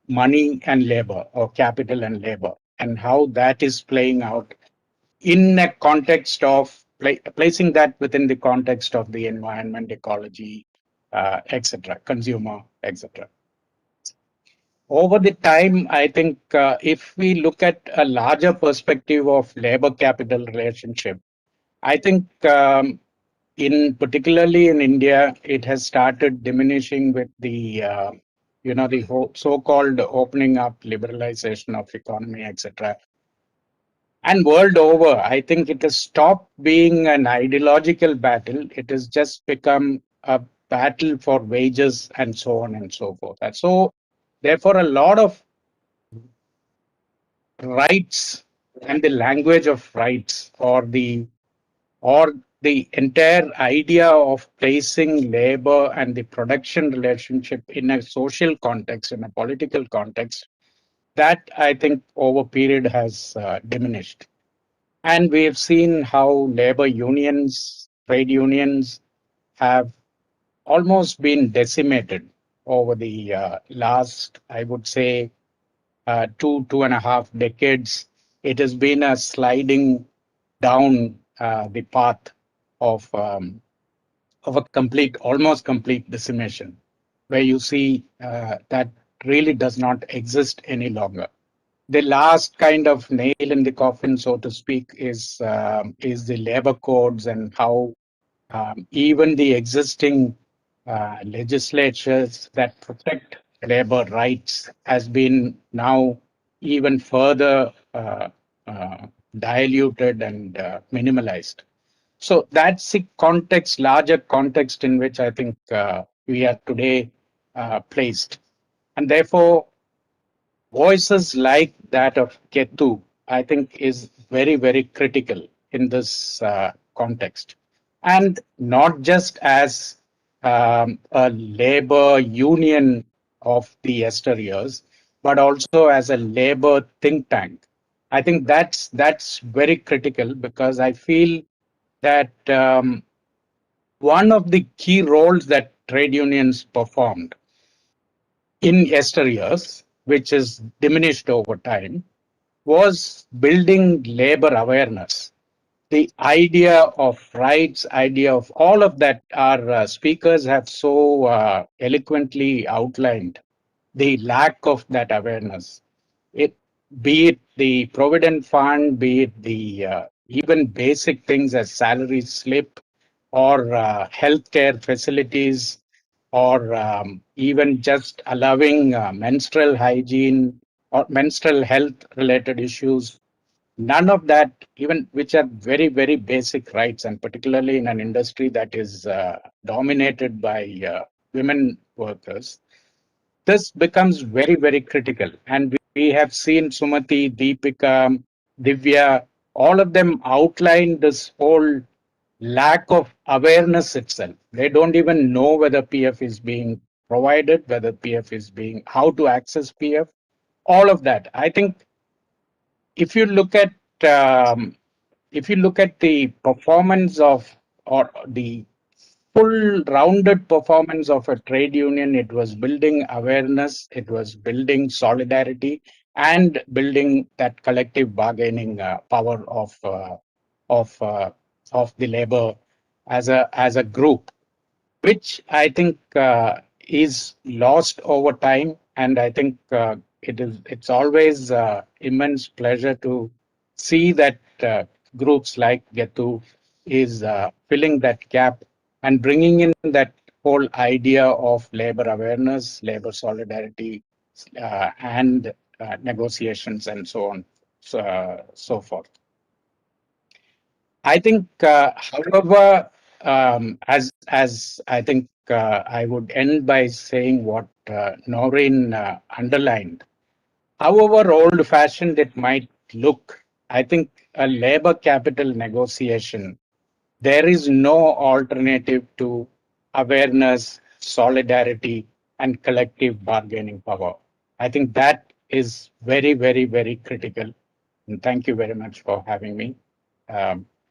money and labor, or capital and labor, and how that is playing out in a context of placing that within the context of the environment, ecology, etc., consumer, etc. Over the time, I think if we look at a larger perspective of labor capital relationship, I think particularly in India, it has started diminishing with the the so-called opening up, liberalization of economy, etc. And world over, I think it has stopped being an ideological battle. It has just become a battle for wages and so on and so forth. And so, therefore, a lot of rights and the language of rights, or the entire idea of placing labor and the production relationship in a social context, in a political context, that I think over period has diminished. And we've seen how labor unions, trade unions have almost been decimated over the last, I would say, 2.5 decades. It has been a sliding down the path of a almost complete decimation, where you see that really does not exist any longer. The last kind of nail in the coffin, so to speak, is the labor codes, and how even the existing legislatures that protect labor rights has been now even further diluted and minimalized. So that's the context, larger context in which I think we are today placed. And therefore, voices like that of Ketu, I think, is very, very critical in this context. And not just as a labor union of the yesteryears, but also as a labor think tank. I think that's very critical, because I feel that one of the key roles that trade unions performed in yesteryears, which is diminished over time, was building labor awareness. The idea of rights, idea of all of that, our speakers have so eloquently outlined the lack of that awareness. It, be it the provident fund, be it the even basic things as salary slip, or healthcare facilities, or even just allowing menstrual hygiene or menstrual health related issues. None of that, even which are very, very basic rights, and particularly in an industry that is dominated by women workers, this becomes very, very critical. And we have seen Sumati, Deepika, Divya, all of them outline this whole lack of awareness itself. They don't even know whether PF is being provided, whether PF is being, how to access PF, all of that. I think if you look at um, if you look at the performance of, or the full rounded performance of a trade union, it was building awareness, it was building solidarity, and building that collective bargaining power of the labor as a group, which I think is lost over time. And I think it's always immense pleasure to see that groups like Getu is filling that gap and bringing in that whole idea of labor awareness, labor solidarity, and negotiations, and so on, so forth. I think, however, as I think I would end by saying what Noreen underlined. However old-fashioned it might look, I think a labor capital negotiation, there is no alternative to awareness, solidarity, and collective bargaining power. I think that is very, very, very critical. And thank you very much for having me.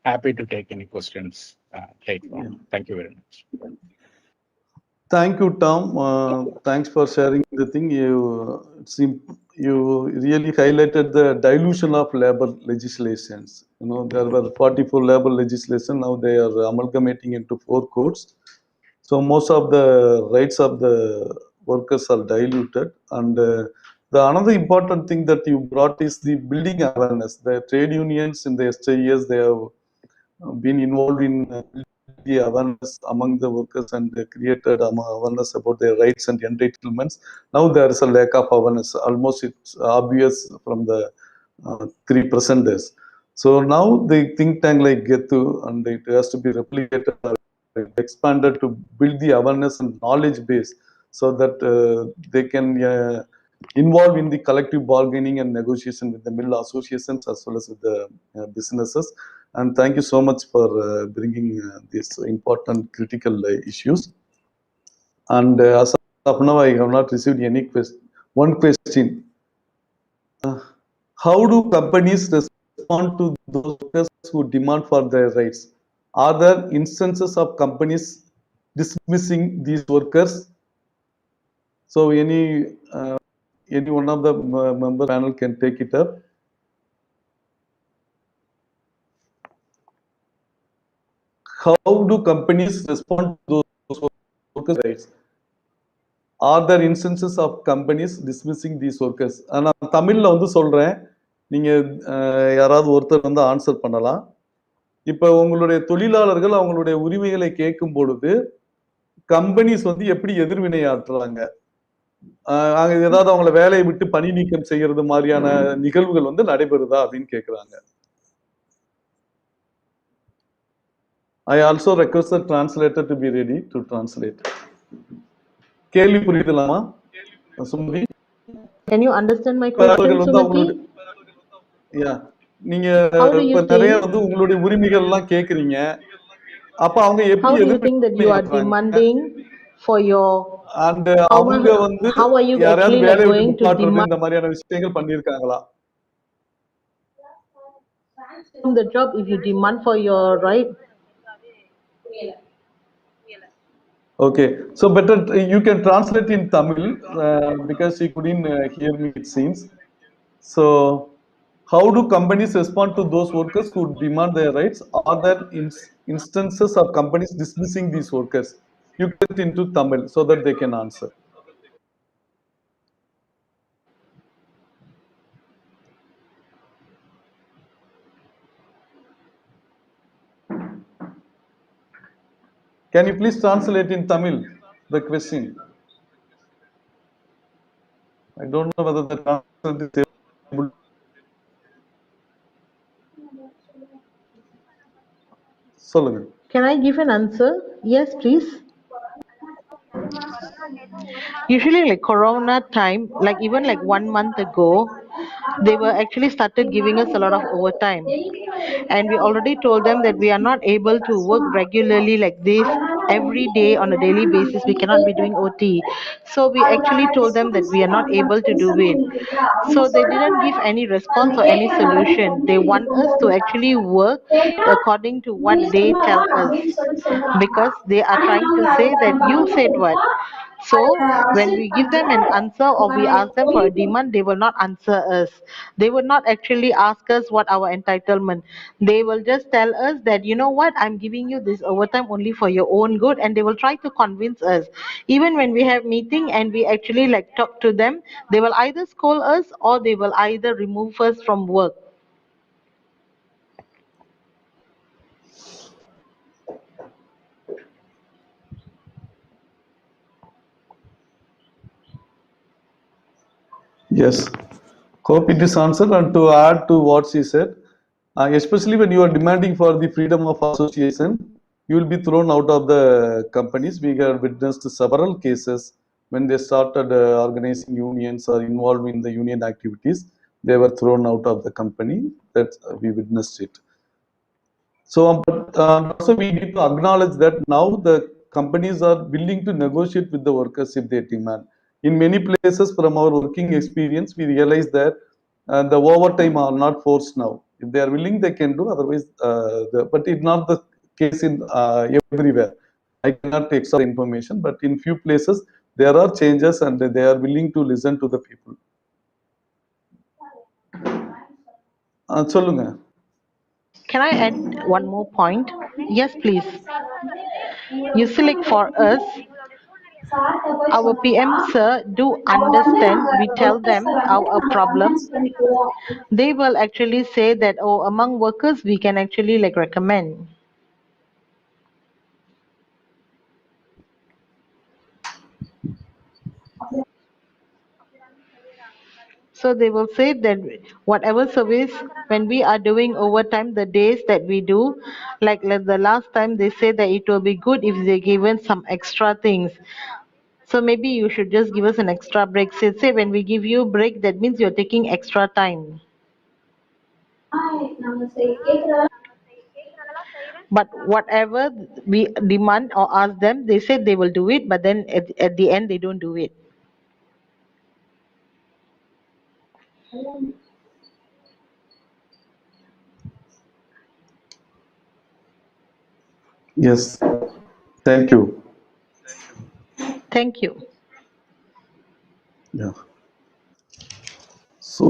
Happy to take any questions later on. Thank you very much. Thank you, Tom. Thanks for sharing the thing. You really highlighted the dilution of labor legislations. You know, there were 44 labor legislation. Now they are amalgamating into 4 codes. So most of the rights of the workers are diluted. And the another important thing that you brought is the building awareness. The trade unions in the yesteryears, they have been involved in the awareness among the workers, and they created awareness about their rights and entitlements. Now there is a lack of awareness. Almost it's obvious from the 3 presenters. So now the think tank like Getu, and it has to be replicated or expanded to build the awareness and knowledge base, so that they can involve in the collective bargaining and negotiation with the mill associations as well as with the businesses. And thank you so much for bringing these important critical issues. And as of now, I have not received any question. One question: how do companies respond to those workers who demand for their rights? Are there instances of companies dismissing these workers? So any one of the member panel can take it up. How do companies respond to those workers' rights? Are there instances of companies dismissing these workers? நான் தமிழ்ல வந்து சொல்றேன், நீங்க யாராவது ஒருத்தர் வந்து answer பண்ணலாம். இப்ப உங்களுடைய தொழிலாளர்கள் அவங்களுடைய உரிமைகளை கேட்கும் பொழுது கம்பெனிஸ் வந்து எப்படி எதிர்வினையாற்றுறாங்க? ஏதாவது அவங்கள வேலையை விட்டு பணி நீக்கம் செய்யறது மாதிரியான நிகழ்வுகள் வந்து நடைபெறுதா அப்படின்னு கேக்குறாங்க. I also request the translator to be ready to translate. கேள்வி புரியுதுலாமா Sumathi? Can you understand my question, Sumati? Yeah. நீங்க இப்ப நிறைய வந்து உங்களுடைய உரிமைகள் எல்லாம் கேக்குறீங்க. அப்ப அவங்க எப்படி How do you think that you are demanding for your and How அவங்க are, வந்து how are you யாரையாவது actually like வேலையை விட்டு going to நிப்பாட்டுறது demand இந்த மாதிரியான விஷயங்கள் பண்ணியிருக்காங்களா? from the job if you demand for your right? Okay, so better you can translate in Tamil because she couldn't hear me, it seems. So, how do companies respond to those workers who demand their rights? Are there instances of companies dismissing these workers? You get it into Tamil so that they can answer. Can you please translate in Tamil the question? I don't know whether the translation is able. சொல்லுங்க. Can I give an answer? Yes, please. Usually like corona time, like even like 1 month ago, they were actually started giving us a lot of overtime, and we already told them that we are not able to work regularly like this every day on a daily basis. We cannot be doing OT, so we actually told them that we are not able to do it. So they didn't give any response or any solution. They want us to actually work according to what they tell us, because they are trying to say that you said what. So when we give them an answer or we ask them for a demand, they will not answer us. They will not actually ask us what our entitlement. They will just tell us that, you know what, I'm giving you this overtime only for your own good, and they will try to convince us. Even when we have meeting and we actually like talk to them, they will either scold us or they will either remove us from work. Yes, hope it is answered. And to add to what she said, especially when you are demanding for the freedom of association, you will be thrown out of the companies. We have witnessed several cases when they started organizing unions or involved in the union activities, they were thrown out of the company. That we witnessed it. So, but also we need to acknowledge that now the companies are willing to negotiate with the workers if they demand. In many places, from our working experience, we realize that the overtime are not forced now. If they are willing, they can do. Otherwise, but it's not the case in everywhere. I cannot take extra information, but in few places there are changes, and they are willing to listen to the people. சொல்லுங்க. Can I add one more point? Yes, please. You see, like for us, our PM sir do understand. We tell them our problem. They will actually say that, oh, among workers we can actually like recommend. So they will say that whatever service, when we are doing overtime, the days that we do, like the last time they said that it will be good if they given some extra things. So maybe you should just give us an extra break. Say when we give you break, that means you're taking extra time. But whatever we demand or ask them, they said they will do it, but then at the end they don't do it. Yes, thank you. Thank you. Yeah. So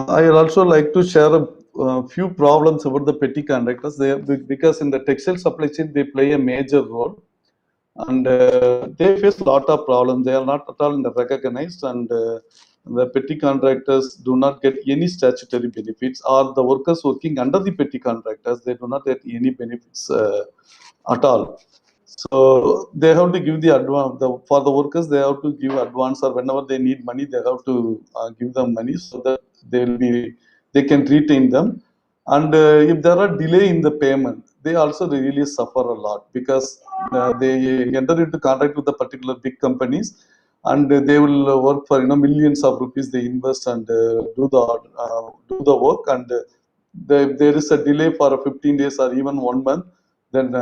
I will also like to share a few problems about the petty contractors. Because in the textile supply chain they play a major role, and they face a lot of problems. They are not at all recognized, and the petty contractors do not get any statutory benefits, or the workers working under the petty contractors, they do not get any benefits at all. So they have to give the advance for the workers. They have to give advance, or whenever they need money, they have to give them money so that they can retain them. And if there are delay in the payment, they also really suffer a lot, because they enter into contract with the particular big companies, and they will work for millions of rupees. They invest and do the work, and there is a delay for 15 days or even 1 month. Then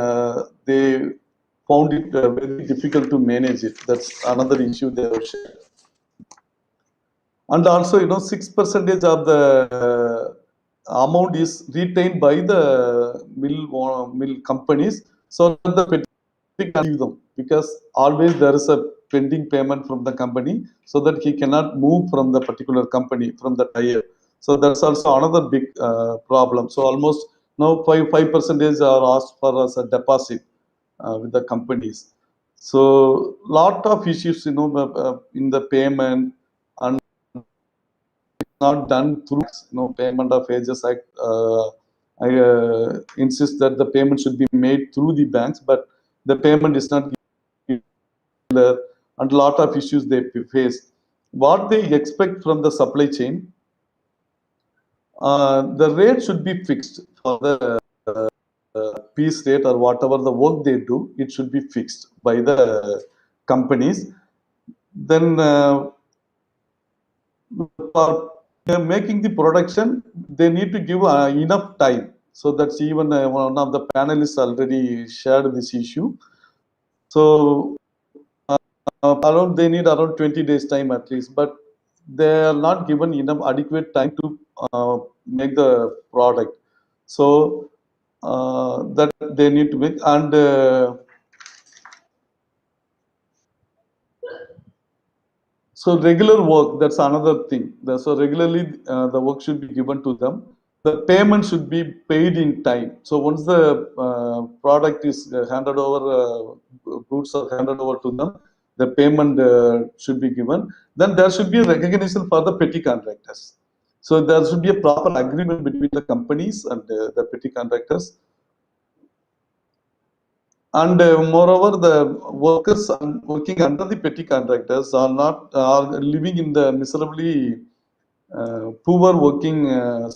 they found it very difficult to manage it. That's another issue they have shared. And also, 6% of the amount is retained by the mill companies, so that the petty can give them, because always there is a pending payment from the company, so that he cannot move from the particular company, from the tire. So that's also another big problem. So almost now 5% are asked for as a deposit with the companies. So lot of issues, in the payment, and not done through payment of Aegis Act. I insist that the payment should be made through the banks, but the payment is not regular, and a lot of issues they face. What they expect from the supply chain, the rate should be fixed for the piece rate or whatever the work they do. It should be fixed by the companies. Then for making the production, they need to give enough time. So that's even one of the panelists already shared this issue. So they need around 20 days time at least, but they are not given enough adequate time to make the product. So that they need to make, and so regular work, that's another thing. So regularly the work should be given to them. The payment should be paid in time. So once the product is handed over, goods are handed over to them, the payment should be given. Then there should be a recognition for the petty contractors. So there should be a proper agreement between the companies and the petty contractors. And moreover, the workers working under the petty contractors are living in the miserably poor working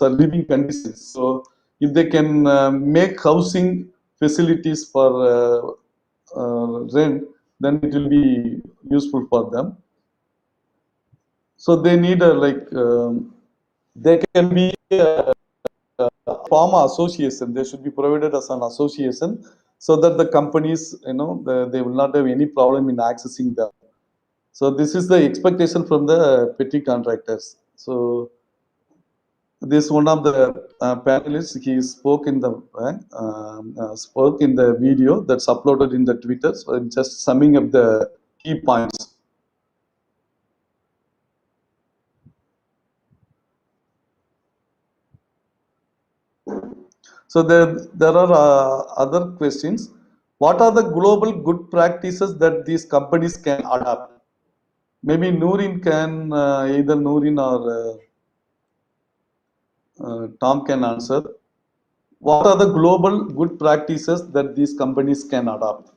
living conditions. So if they can make housing facilities for rent, then it will be useful for them. So they need they can be form an association. They should be provided as an association, so that the companies, they will not have any problem in accessing them. So this is the expectation from the petty contractors. So this one of the panelists, he spoke in the video that's uploaded in the Twitter. So I'm just summing up the key points. So there are other questions. What are the global good practices that these companies can adopt? Maybe Nooreen can, either Nooreen or Tom can answer. What are the global good practices that these companies can adopt?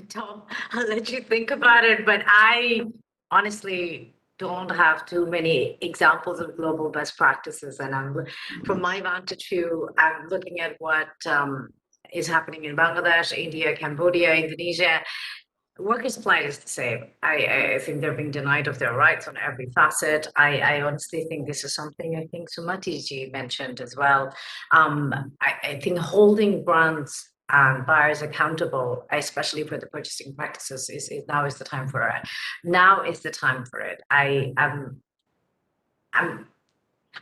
Tom, I'll let you think about it, but I honestly don't have too many examples of global best practices. And from my vantage view, I'm looking at what is happening in Bangladesh, India, Cambodia, Indonesia. Workers' plight is the same. I think they're being denied of their rights on every facet. I honestly think this is something I think Sumatiji mentioned as well. I think holding brands and buyers accountable, especially for the purchasing practices, is now is the time for it. Now is the time for it.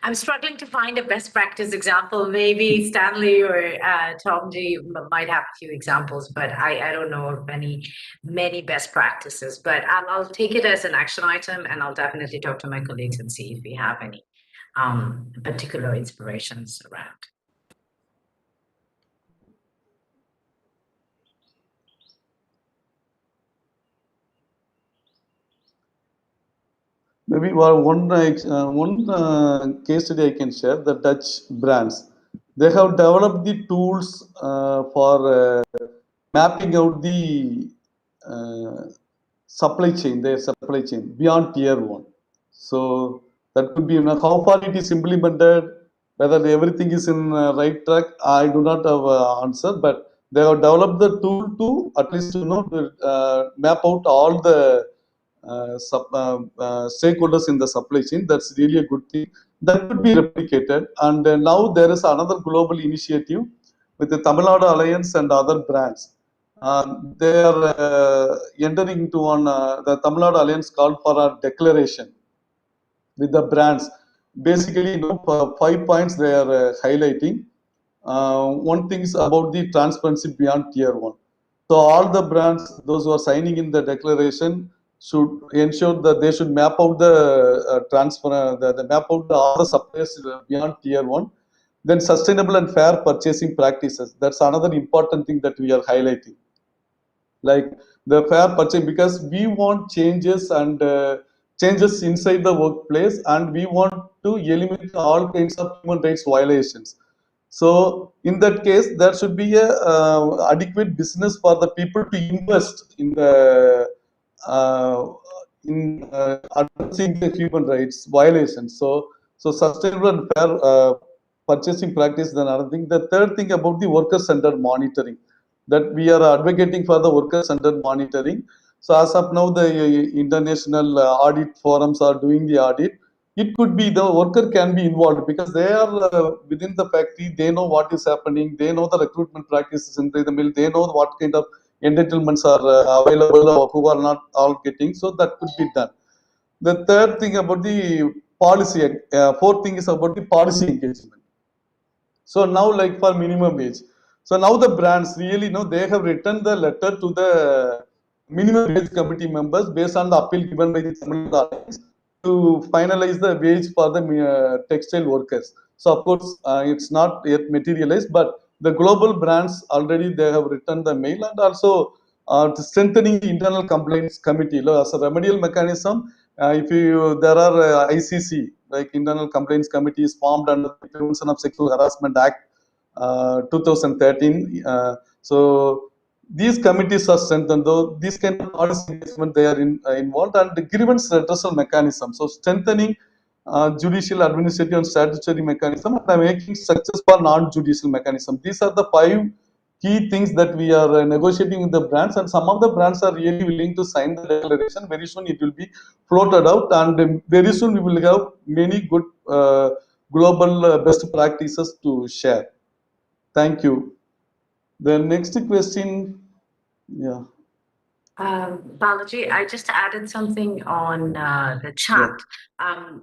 I'm struggling to find a best practice example. Maybe Stanley or Tomji might have a few examples, but I don't know of many best practices. But I'll take it as an action item, and I'll definitely talk to my colleagues and see if we have any particular inspirations around. Maybe one case study I can share. The Dutch brands, they have developed the tools for mapping out the supply chain, their supply chain beyond tier 1. So that could be, how far it is implemented, whether everything is in right track, I do not have an answer, but they have developed the tool to at least map out all the stakeholders in the supply chain. That's really a good thing. That could be replicated. And now there is another global initiative with the Tamil Nadu Alliance and other brands. They are entering into the Tamil Nadu Alliance called for a declaration with the brands. Basically, 5 points they are highlighting. One thing is about the transparency beyond tier 1. So all the brands, those who are signing in the declaration, should ensure that they should map out the the map out all the suppliers beyond tier 1. Then sustainable and fair purchasing practices. That's another important thing that we are highlighting. Like the fair purchase, because we want changes and changes inside the workplace, and we want to eliminate all kinds of human rights violations. So in that case, there should be a adequate business for the people to invest in the addressing the human rights violations. So sustainable and fair purchasing practice is another thing. The third thing about the worker-centered monitoring, that we are advocating for the worker-centered monitoring. So as of now, the international audit forums are doing the audit. It could be the worker can be involved because they are within the factory. They know what is happening. They know the recruitment practices in the mill. They know what kind of entitlements are available or who are not all getting. So that could be done. The third thing about the policy, fourth thing is about the policy engagement. So now, like for minimum wage, so now the brands really know they have written the letter to the minimum wage committee members based on the appeal given by the Tamil Nadu Alliance to finalize the wage for the textile workers. So of course, it's not yet materialized, but the global brands already they have written the mail, and also strengthening the internal complaints committee as a remedial mechanism. If you there are ICC, like internal complaints committee, is formed under the Prevention of Sexual Harassment Act 2013. So these committees are strengthened, though these kind of policy engagement they are involved, and the grievance redressal mechanism. So strengthening judicial, administrative, and statutory mechanism, and making structures for non-judicial mechanism. These are the 5 key things that we are negotiating with the brands, and some of the brands are really willing to sign the declaration. Very soon it will be floated out, and very soon we will have many good global best practices to share. Thank you. The next question, yeah. Balaji, I just added something on the chat. On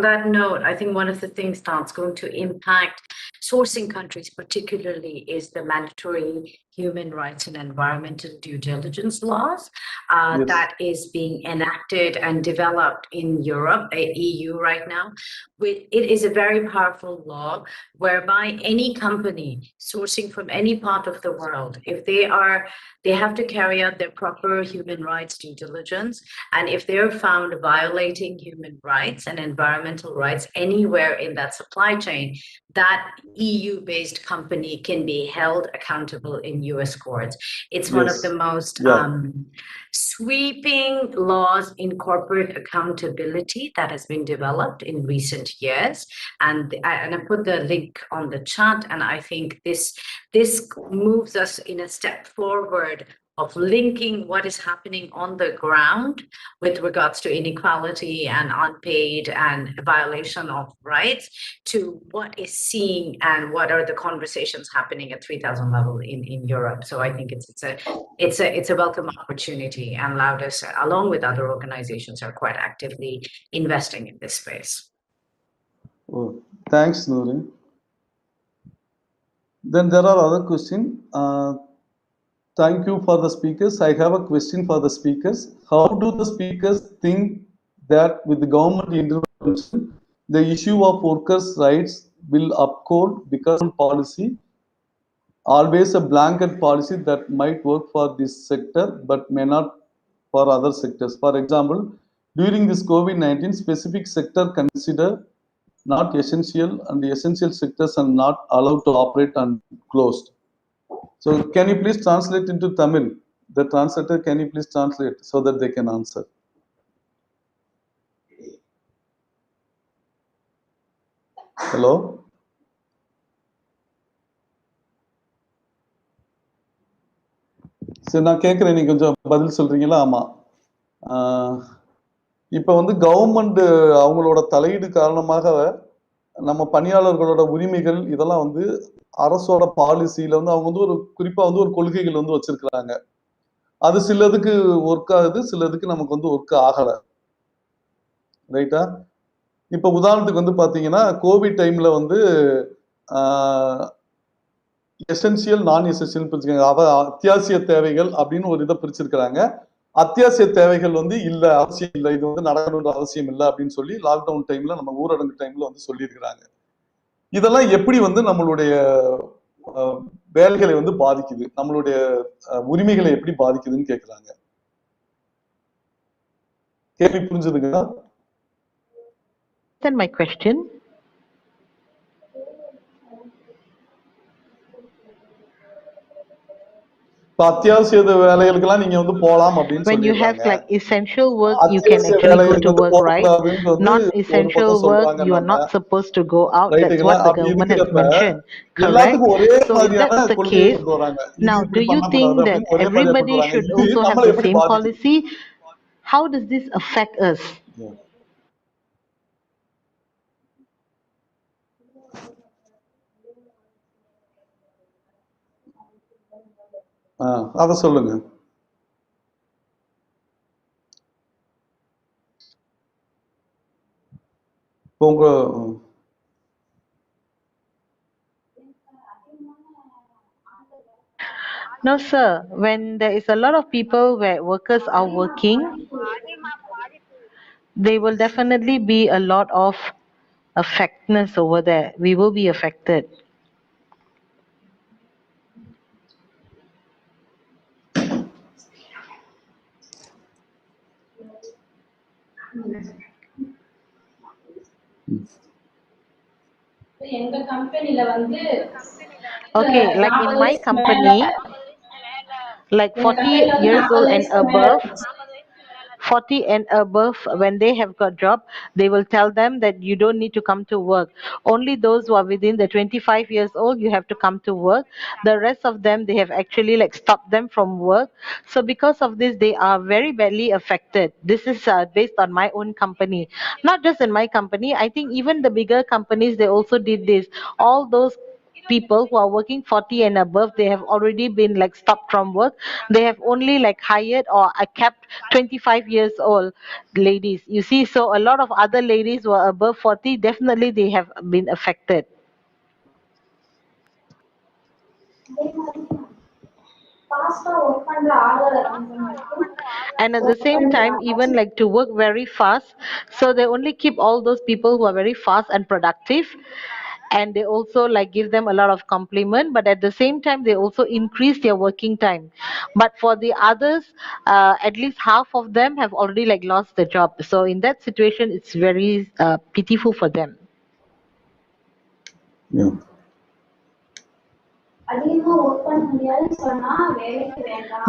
that note, I think one of the things that's going to impact sourcing countries particularly is the mandatory human rights and environmental due diligence laws that is being enacted and developed in Europe, EU right now. It is a very powerful law whereby any company sourcing from any part of the world, if they have to carry out their proper human rights due diligence. And if they're found violating human rights and environmental rights anywhere in that supply chain, that EU-based company can be held accountable in US courts. It's one of the most sweeping laws in corporate accountability that has been developed in recent years. And I put the link on the chat, and I think this moves us in a step forward of linking what is happening on the ground with regards to inequality and unpaid and violation of rights to what is seen and what are the conversations happening at 3000 level in Europe. So I think it's a welcome opportunity, and Loudus, along with other organizations, are quite actively investing in this space. Oh, thanks, Noorin. Then there are other questions. Thank you for the speakers. I have a question for the speakers. How do the speakers think that with the government intervention, the issue of workers' rights will uphold because of policy, always a blanket policy that might work for this sector but may not for other sectors? For example, during this COVID-19, specific sector considered not essential, and the essential sectors are not allowed to operate and closed. So can you please translate into Tamil? The translator, can you please translate so that they can answer? Hello? சரி, நான் கேட்குறேன், நீங்க கொஞ்சம் பதில் சொல்றீங்களா? ஆமா, இப்போ வந்து கவர்மெண்ட் அவங்களோட தலையீடு காரணமாக நம்ம பணியாளர்களோட உரிமைகள் இதெல்லாம் வந்து அரசோட பாலிசியில வந்து அவங்க வந்து ஒரு குறிப்பா வந்து ஒரு கொள்கைகள் வந்து வச்சிருக்கிறாங்க. அது சிலதுக்கு ஒர்க் ஆகுது, சிலதுக்கு நமக்கு வந்து ஒர்க் ஆகல. ரைட்டா? இப்ப உதாரணத்துக்கு வந்து பாத்தீங்கன்னா, கோவிட் டைம்ல வந்து எசென்சியல், நான் எசென்சியல் பிரிச்சிருக்காங்க. அத்தியாவசிய தேவைகள் அப்படின்னு ஒரு இதை பிரிச்சிருக்கிறாங்க. அத்தியாவசிய தேவைகள் வந்து இல்ல, அவசியம் இல்லை, இது வந்து நடக்கணுன்ற அவசியம் இல்லை அப்படின்னு சொல்லி லாக்டவுன் டைம்ல நம்ம ஊரடங்கு டைம்ல வந்து சொல்லியிருக்கிறாங்க. இதெல்லாம் எப்படி வந்து நம்மளுடைய வேலைகளை வந்து பாதிக்குது, நம்மளுடைய உரிமைகளை எப்படி பாதிக்குதுன்னு கேட்கிறாங்க. கேள்வி புரிஞ்சுதுங்களா? Then my question. அத்தியாவசிய வேலைகளுக்கெல்லாம் நீங்க வந்து போலாம் அப்படின்னு When you have சொல்லிடுறாங்க. like essential work, you can அத்தியாவசிய actually go வேலைகளுக்கு to வந்து work, right? போகக்கூடாதுன்னு வந்து Non ஒரு essential பக்கம் work, சொல்றாங்க you are நம்ம. not supposed to go out. That's ரைட்டுங்களா? what the அப்படி government has இருக்கிறப்ப mentioned. Correct. எல்லாத்துக்கும் ஒரே So if மாதிரியான that's the கொள்கையை case, கொண்டு வராங்க. இது now இப்படி do you think பண்ணக்கூடாது that அப்படின்னு ஒரே மாதிரியா கொண்டு everybody வராங்க. should இது also have நம்மளை the எப்படி same பாதிக்குது? policy? How does this affect us? அத சொல்லுங்க. உங்க No, sir. When there is a lot of people where workers are working, there will definitely be a lot of affectness over there. We will be affected. எங்க கம்பெனில வந்து Okay, like in my company, like 40 years old and above, 40 and above, when they have got job, they will tell them that you don't need to come to work. Only those who are within the 25 years old, you have to come to work. The rest of them, they have actually like stopped them from work. So because of this, they are very badly affected. This is based on my own company, not just in my company. I think even the bigger companies, they also did this. All those people who are working 40 and above, they have already been like stopped from work. They have only like hired or kept 25 years old ladies, you see. So a lot of other ladies who are above 40, definitely they have been affected. And at the same time, even like to work very fast, so they only keep all those people who are very fast and productive, and they also like give them a lot of compliment, but at the same time they also increase their working time. But for the others, at least half of them have already like lost the job. So in that situation, it's very pitiful for them. Yeah.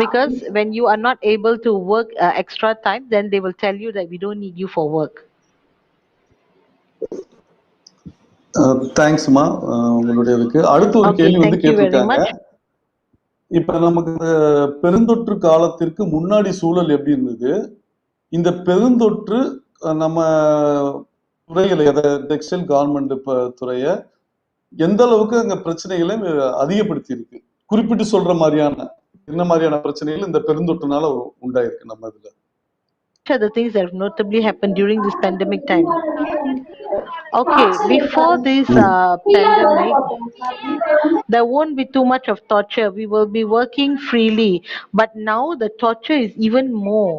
Because when you are not able to work extra time, then they will tell you that we don't need you for work. தேங்க்ஸ்மா உங்களுடைய இதுக்கு. அடுத்த ஒரு Okay, கேள்வி வந்து thank you very கேட்டிருக்காங்க. much. இப்ப நமக்கு இந்த பெருந்தொற்று காலத்திற்கு முன்னாடி சூழல் எப்படி இருந்தது? இந்த பெருந்தொற்று நம்ம துறைகளை, டெக்ஸ்டைல் கார்மெண்ட் துறைய எந்த அளவுக்கு அங்க பிரச்சனைகளை அதிகப்படுத்தி இருக்கு? குறிப்பிட்டு சொல்ற மாதிரியான என்ன மாதிரியான பிரச்சனைகள் இந்த பெருந்தொற்றுனால உண்டாயிருக்கு நம்ம இதுல? Are the things that have notably happened during this pandemic time? Okay, before this pandemic, there won't be too much of torture. We will be working freely, but now the torture is even more.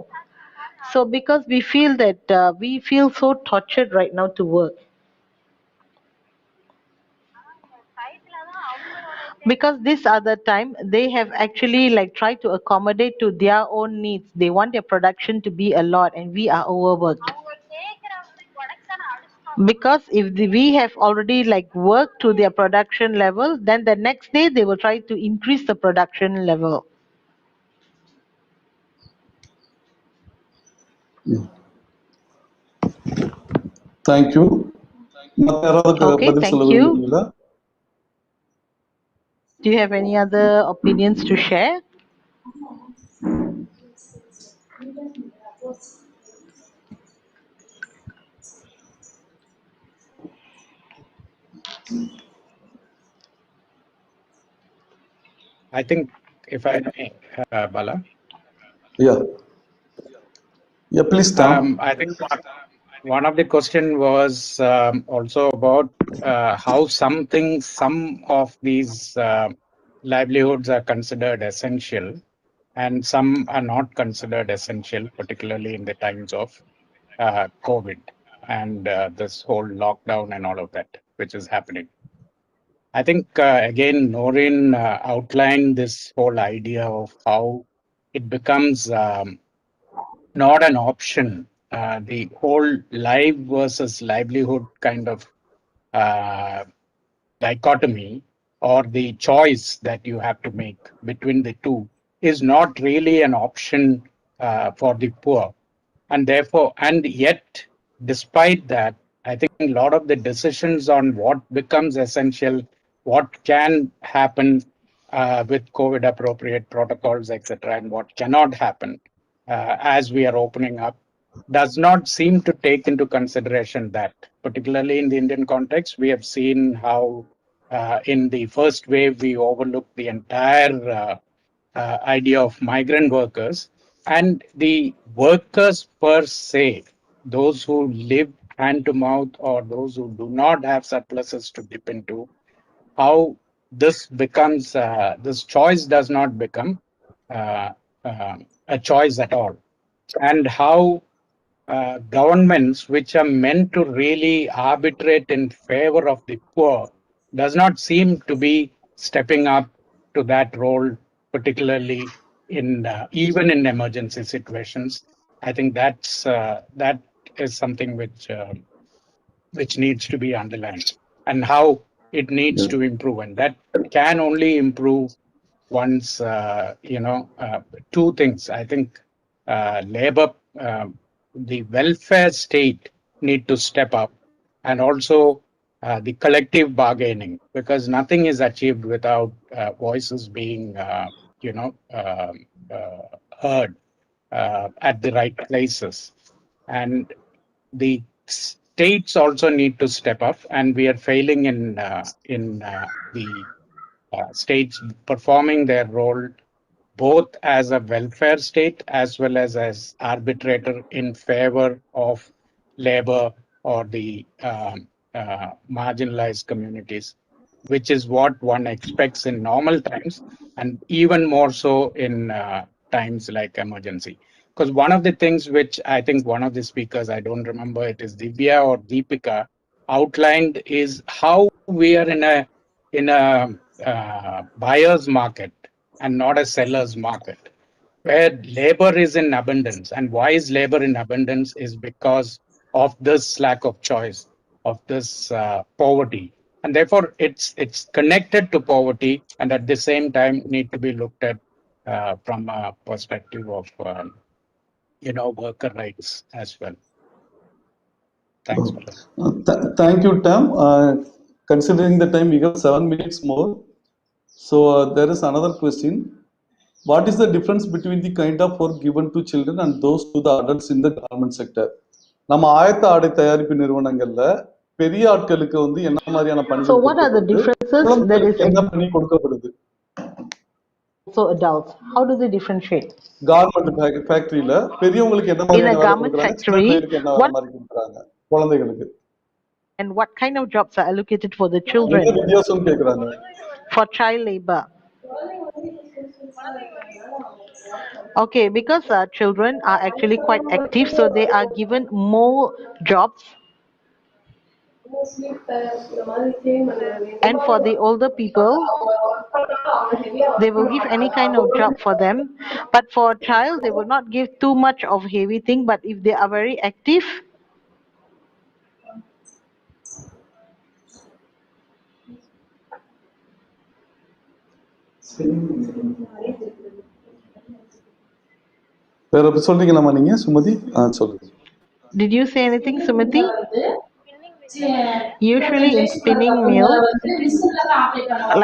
So because we feel that we feel so tortured right now to work. Because this other time they have actually like tried to accommodate to their own needs. They want their production to be a lot, and we are overworked. Because if we have already like worked to their production level, then the next day they will try to increase the production level. Thank you. மத்த யாராவது Okay, பதில் thank சொல்ல you. விரும்புறீங்களா? Do you have any other opinions to share? I think if I may, Bala, Yeah. Yeah, please, Tam. I think one of the question was also about how some of these livelihoods are considered essential and some are not considered essential, particularly in the times of COVID and this whole lockdown and all of that, which is happening. I think, again, Noreen outlined this whole idea of how it becomes not an option. The whole life versus livelihood kind of uh, dichotomy or the choice that you have to make between the two is not really an option for the poor. And therefore, and yet, despite that, I think a lot of the decisions on what becomes essential, what can happen with COVID appropriate protocols, etc., and what cannot happen as we are opening up, does not seem to take into consideration that, particularly in the Indian context, we have seen how in the first wave we overlooked the entire idea of migrant workers and the workers per se, those who live hand to mouth or those who do not have surpluses to dip into, how this becomes, this choice does not become uh, a choice at all. And how governments which are meant to really arbitrate in favor of the poor does not seem to be stepping up to that role, particularly in even in emergency situations. I think that is something which needs to be underlined, and how it needs to improve, and that can only improve once two things. I think labor, the welfare state need to step up, and also the collective bargaining, because nothing is achieved without voices being heard at the right places. And the states also need to step up, and we are failing in the states performing their role both as a welfare state as well as arbitrator in favor of labor or the marginalized communities, which is what one expects in normal times, and even more so in times like emergency. Because one of the things which I think one of the speakers, I don't remember it is Divya or Deepika, outlined is how we are in a buyer's market and not a seller's market, where labor is in abundance. And why is labor in abundance is because of this lack of choice, of this poverty. And therefore, it's connected to poverty, and at the same time need to be looked at from a perspective of worker rights as well. Thanks, Bala. Thank you, Tam. Considering the time, we have 7 minutes more. So there is another question. What is the difference between the kind of work given to children and those to the adults in the garment sector? நம்ம ஆயத்த ஆடை தயாரிப்பு நிறுவனங்கள்ல பெரிய ஆட்களுக்கு வந்து என்ன மாதிரியான பணிகள் So what are the differences that is என்ன பணி கொடுக்கப்படுது? So adults, how do they differentiate? Garment ஃபேக்டரியில பெரியவங்களுக்கு என்ன மாதிரியான வேலை கொடுக்கறாங்க, சின்ன பிள்ளைகளுக்கு என்ன வேலை மாதிரி கொடுக்கறாங்க குழந்தைகளுக்கு? And what kind of jobs are allocated for the children? என்ன வித்தியாசம் கேக்குறாங்க? For child labor. Okay, because children are actually quite active, so they are given more jobs. And for the older people, they will give any kind of job for them. But for a child, they will not give too much of heavy thing. But if they are very active, வேற சொல்றீங்களாமா நீங்க சுமதி? சொல்லுங்க. Did you say anything, Sumati? Usually in spinning mill,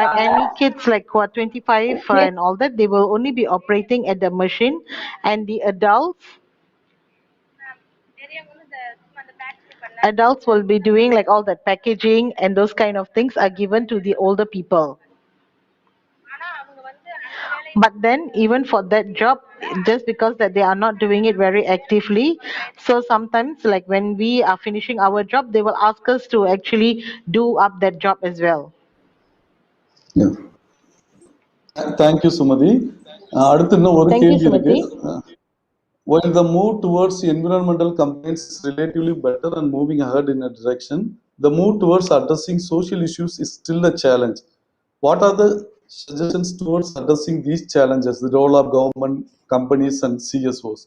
like any kids like who are 25 and all that, they will only be operating at the machine, and the adults adults will be doing like all that packaging, and those kind of things are given to the older people. But then even for that job, just because that they are not doing it very actively, so sometimes like when we are finishing our job, they will ask us to actually do up that job as well. Yeah. Thank you, Sumati. அடுத்து இன்னும் ஒரு Thank you, கேள்வி இருக்கு. Sumati. While the move towards environmental compliance is relatively better and moving ahead in a direction, the move towards addressing social issues is still a challenge. What are the suggestions towards addressing these challenges, the role of government, companies and CSOs?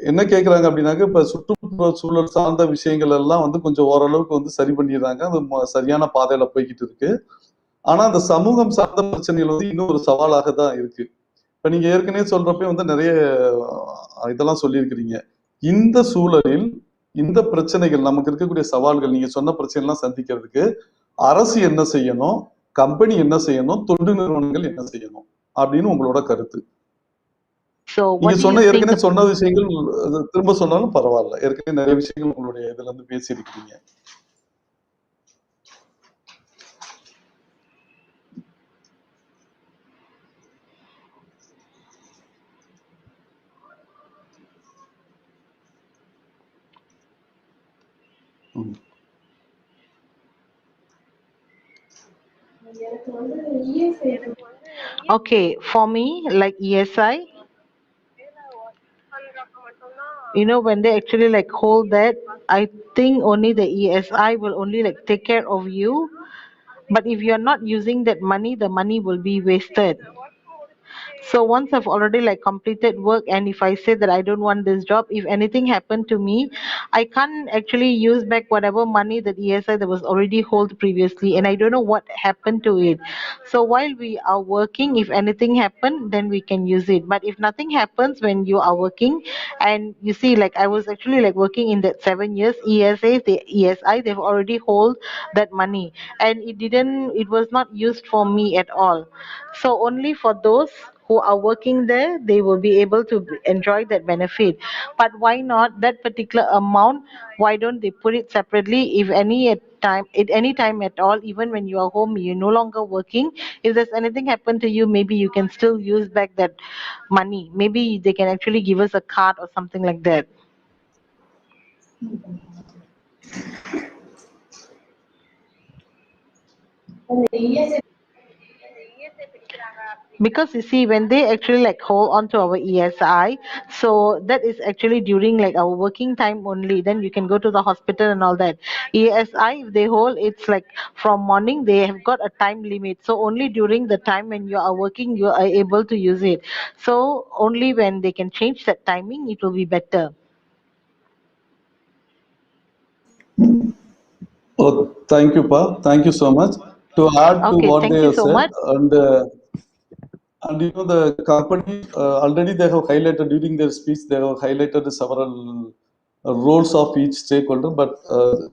என்ன கேட்குறாங்க அப்படின்னாக்க, இப்போ சுற்றுப்புற சூழல் சார்ந்த விஷயங்கள் எல்லாம் வந்து கொஞ்சம் ஓரளவுக்கு வந்து சரி பண்ணிடுறாங்க, அது சரியான பாதையில போய்கிட்டு இருக்கு. ஆனா அந்த சமூகம் சார்ந்த பிரச்சனைகள் வந்து இன்னும் ஒரு சவாலாக தான் இருக்கு. இப்ப நீங்க ஏற்கனவே சொல்றப்ப வந்து நிறைய இதெல்லாம் சொல்லியிருக்கிறீங்க. இந்த சூழலில் இந்த பிரச்சனைகள், நமக்கு இருக்கக்கூடிய சவால்கள், நீங்க சொன்ன பிரச்சனை எல்லாம் சந்திக்கிறதுக்கு அரசு என்ன செய்யணும், கம்பெனி என்ன செய்யணும், தொண்டு நிறுவனங்கள் என்ன செய்யணும் அப்படின்னு உங்களோட கருத்து? நீங்க சொன்ன ஏற்கனவே சொன்ன விஷயங்கள் திரும்ப சொன்னாலும் பரவாயில்ல, ஏற்கனவே நிறைய விஷயங்கள் உங்களுடைய இதுல இருந்து பேசியிருக்கீங்க. Okay, for me, like ESI, when they actually like hold that, I think only the ESI will only like take care of you. But if you're not using that money, the money will be wasted. So once I've already like completed work, and if I say that I don't want this job, if anything happened to me, I can't actually use back whatever money that ESI that was already hold previously, and I don't know what happened to it. So while we are working, if anything happened, then we can use it. But if nothing happens when you are working, and you see, like I was actually like working in that 7 years, ESI, they've already hold that money, and it was not used for me at all. So only for those who are working there, they will be able to enjoy that benefit. But why not that particular amount? Why don't they put it separately? If any time at all, even when you are home, you're no longer working, if there's anything happen to you, maybe you can still use back that money. Maybe they can actually give us a card or something like that. Because you see, when they actually like hold on to our ESI, so that is actually during like our working time only, then you can go to the hospital and all that. ESI, if they hold, it's like from morning, they have got a time limit, so only during the time when you are working, you are able to use it. So only when they can change that timing, it will be better. Oh, thank you, Pa. Thank you so much. To add to what they have said, and the company already they have highlighted during their speech, they have highlighted several roles of each stakeholder, but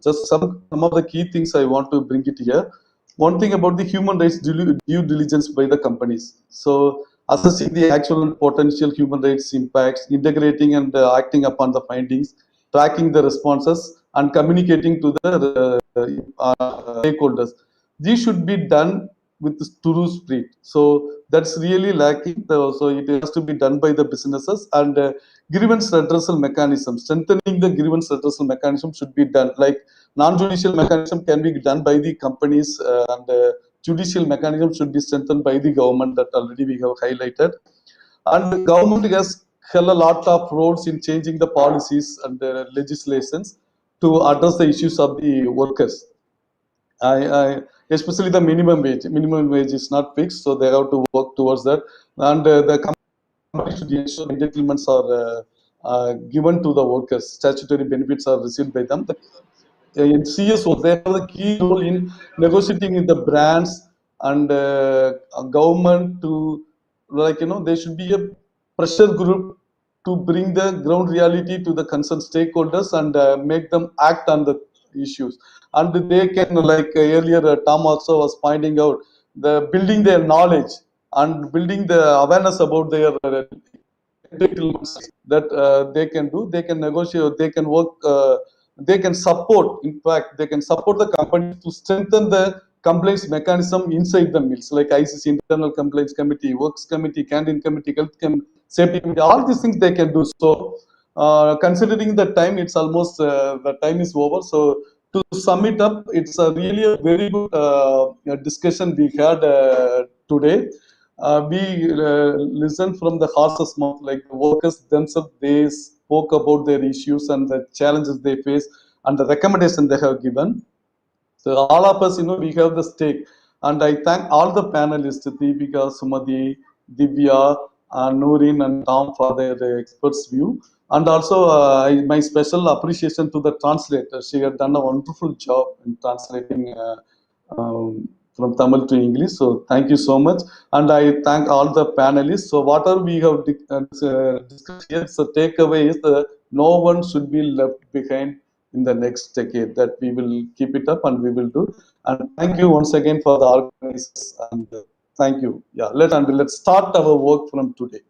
just some of the key things I want to bring it here. One thing about the human rights due diligence by the companies. So assessing the actual and potential human rights impacts, integrating and acting upon the findings, tracking the responses, and communicating to the stakeholders. These should be done with true spirit. So that's really lacking. So it has to be done by the businesses, and grievance redressal mechanism, strengthening the grievance redressal mechanism should be done. Like non-judicial mechanism can be done by the companies, and judicial mechanism should be strengthened by the government, that already we have highlighted. And the government has held a lot of roles in changing the policies and the legislations to address the issues of the workers. Especially the minimum wage. Minimum wage is not fixed, so they have to work towards that. And the company should ensure entitlements are given to the workers. Statutory benefits are received by them. In CSO, they have a key role in negotiating with the brands and government to, there should be a pressure group to bring the ground reality to the concerned stakeholders and make them act on the issues. And they can, like earlier Tom also was pointing out, the building their knowledge and building the awareness about their that they can do. They can negotiate. They can work. They can support. In fact, they can support the company to strengthen the complaints mechanism inside the mills, like ICC internal complaints committee, works committee, canteen committee, health safety committee. All these things they can do. So, considering the time, it's almost the time is over. So, to sum it up, it's really a very good discussion we had today. We listened from the horse's mouth, like the workers themselves. They spoke about their issues and the challenges they face and the recommendation they have given. So all of us, we have the stake. And I thank all the panelists, Deepika, Sumati, Divya, Noreen, and Tom for their experts' view. And also my special appreciation to the translator. She had done a wonderful job in translating from Tamil to English. So thank you so much. And I thank all the panelists. So whatever we have discussed here, so takeaway is that no one should be left behind in the next decade. That we will keep it up and we will do. And thank you once again for the organizers. And thank you. Yeah, let's start our work from today.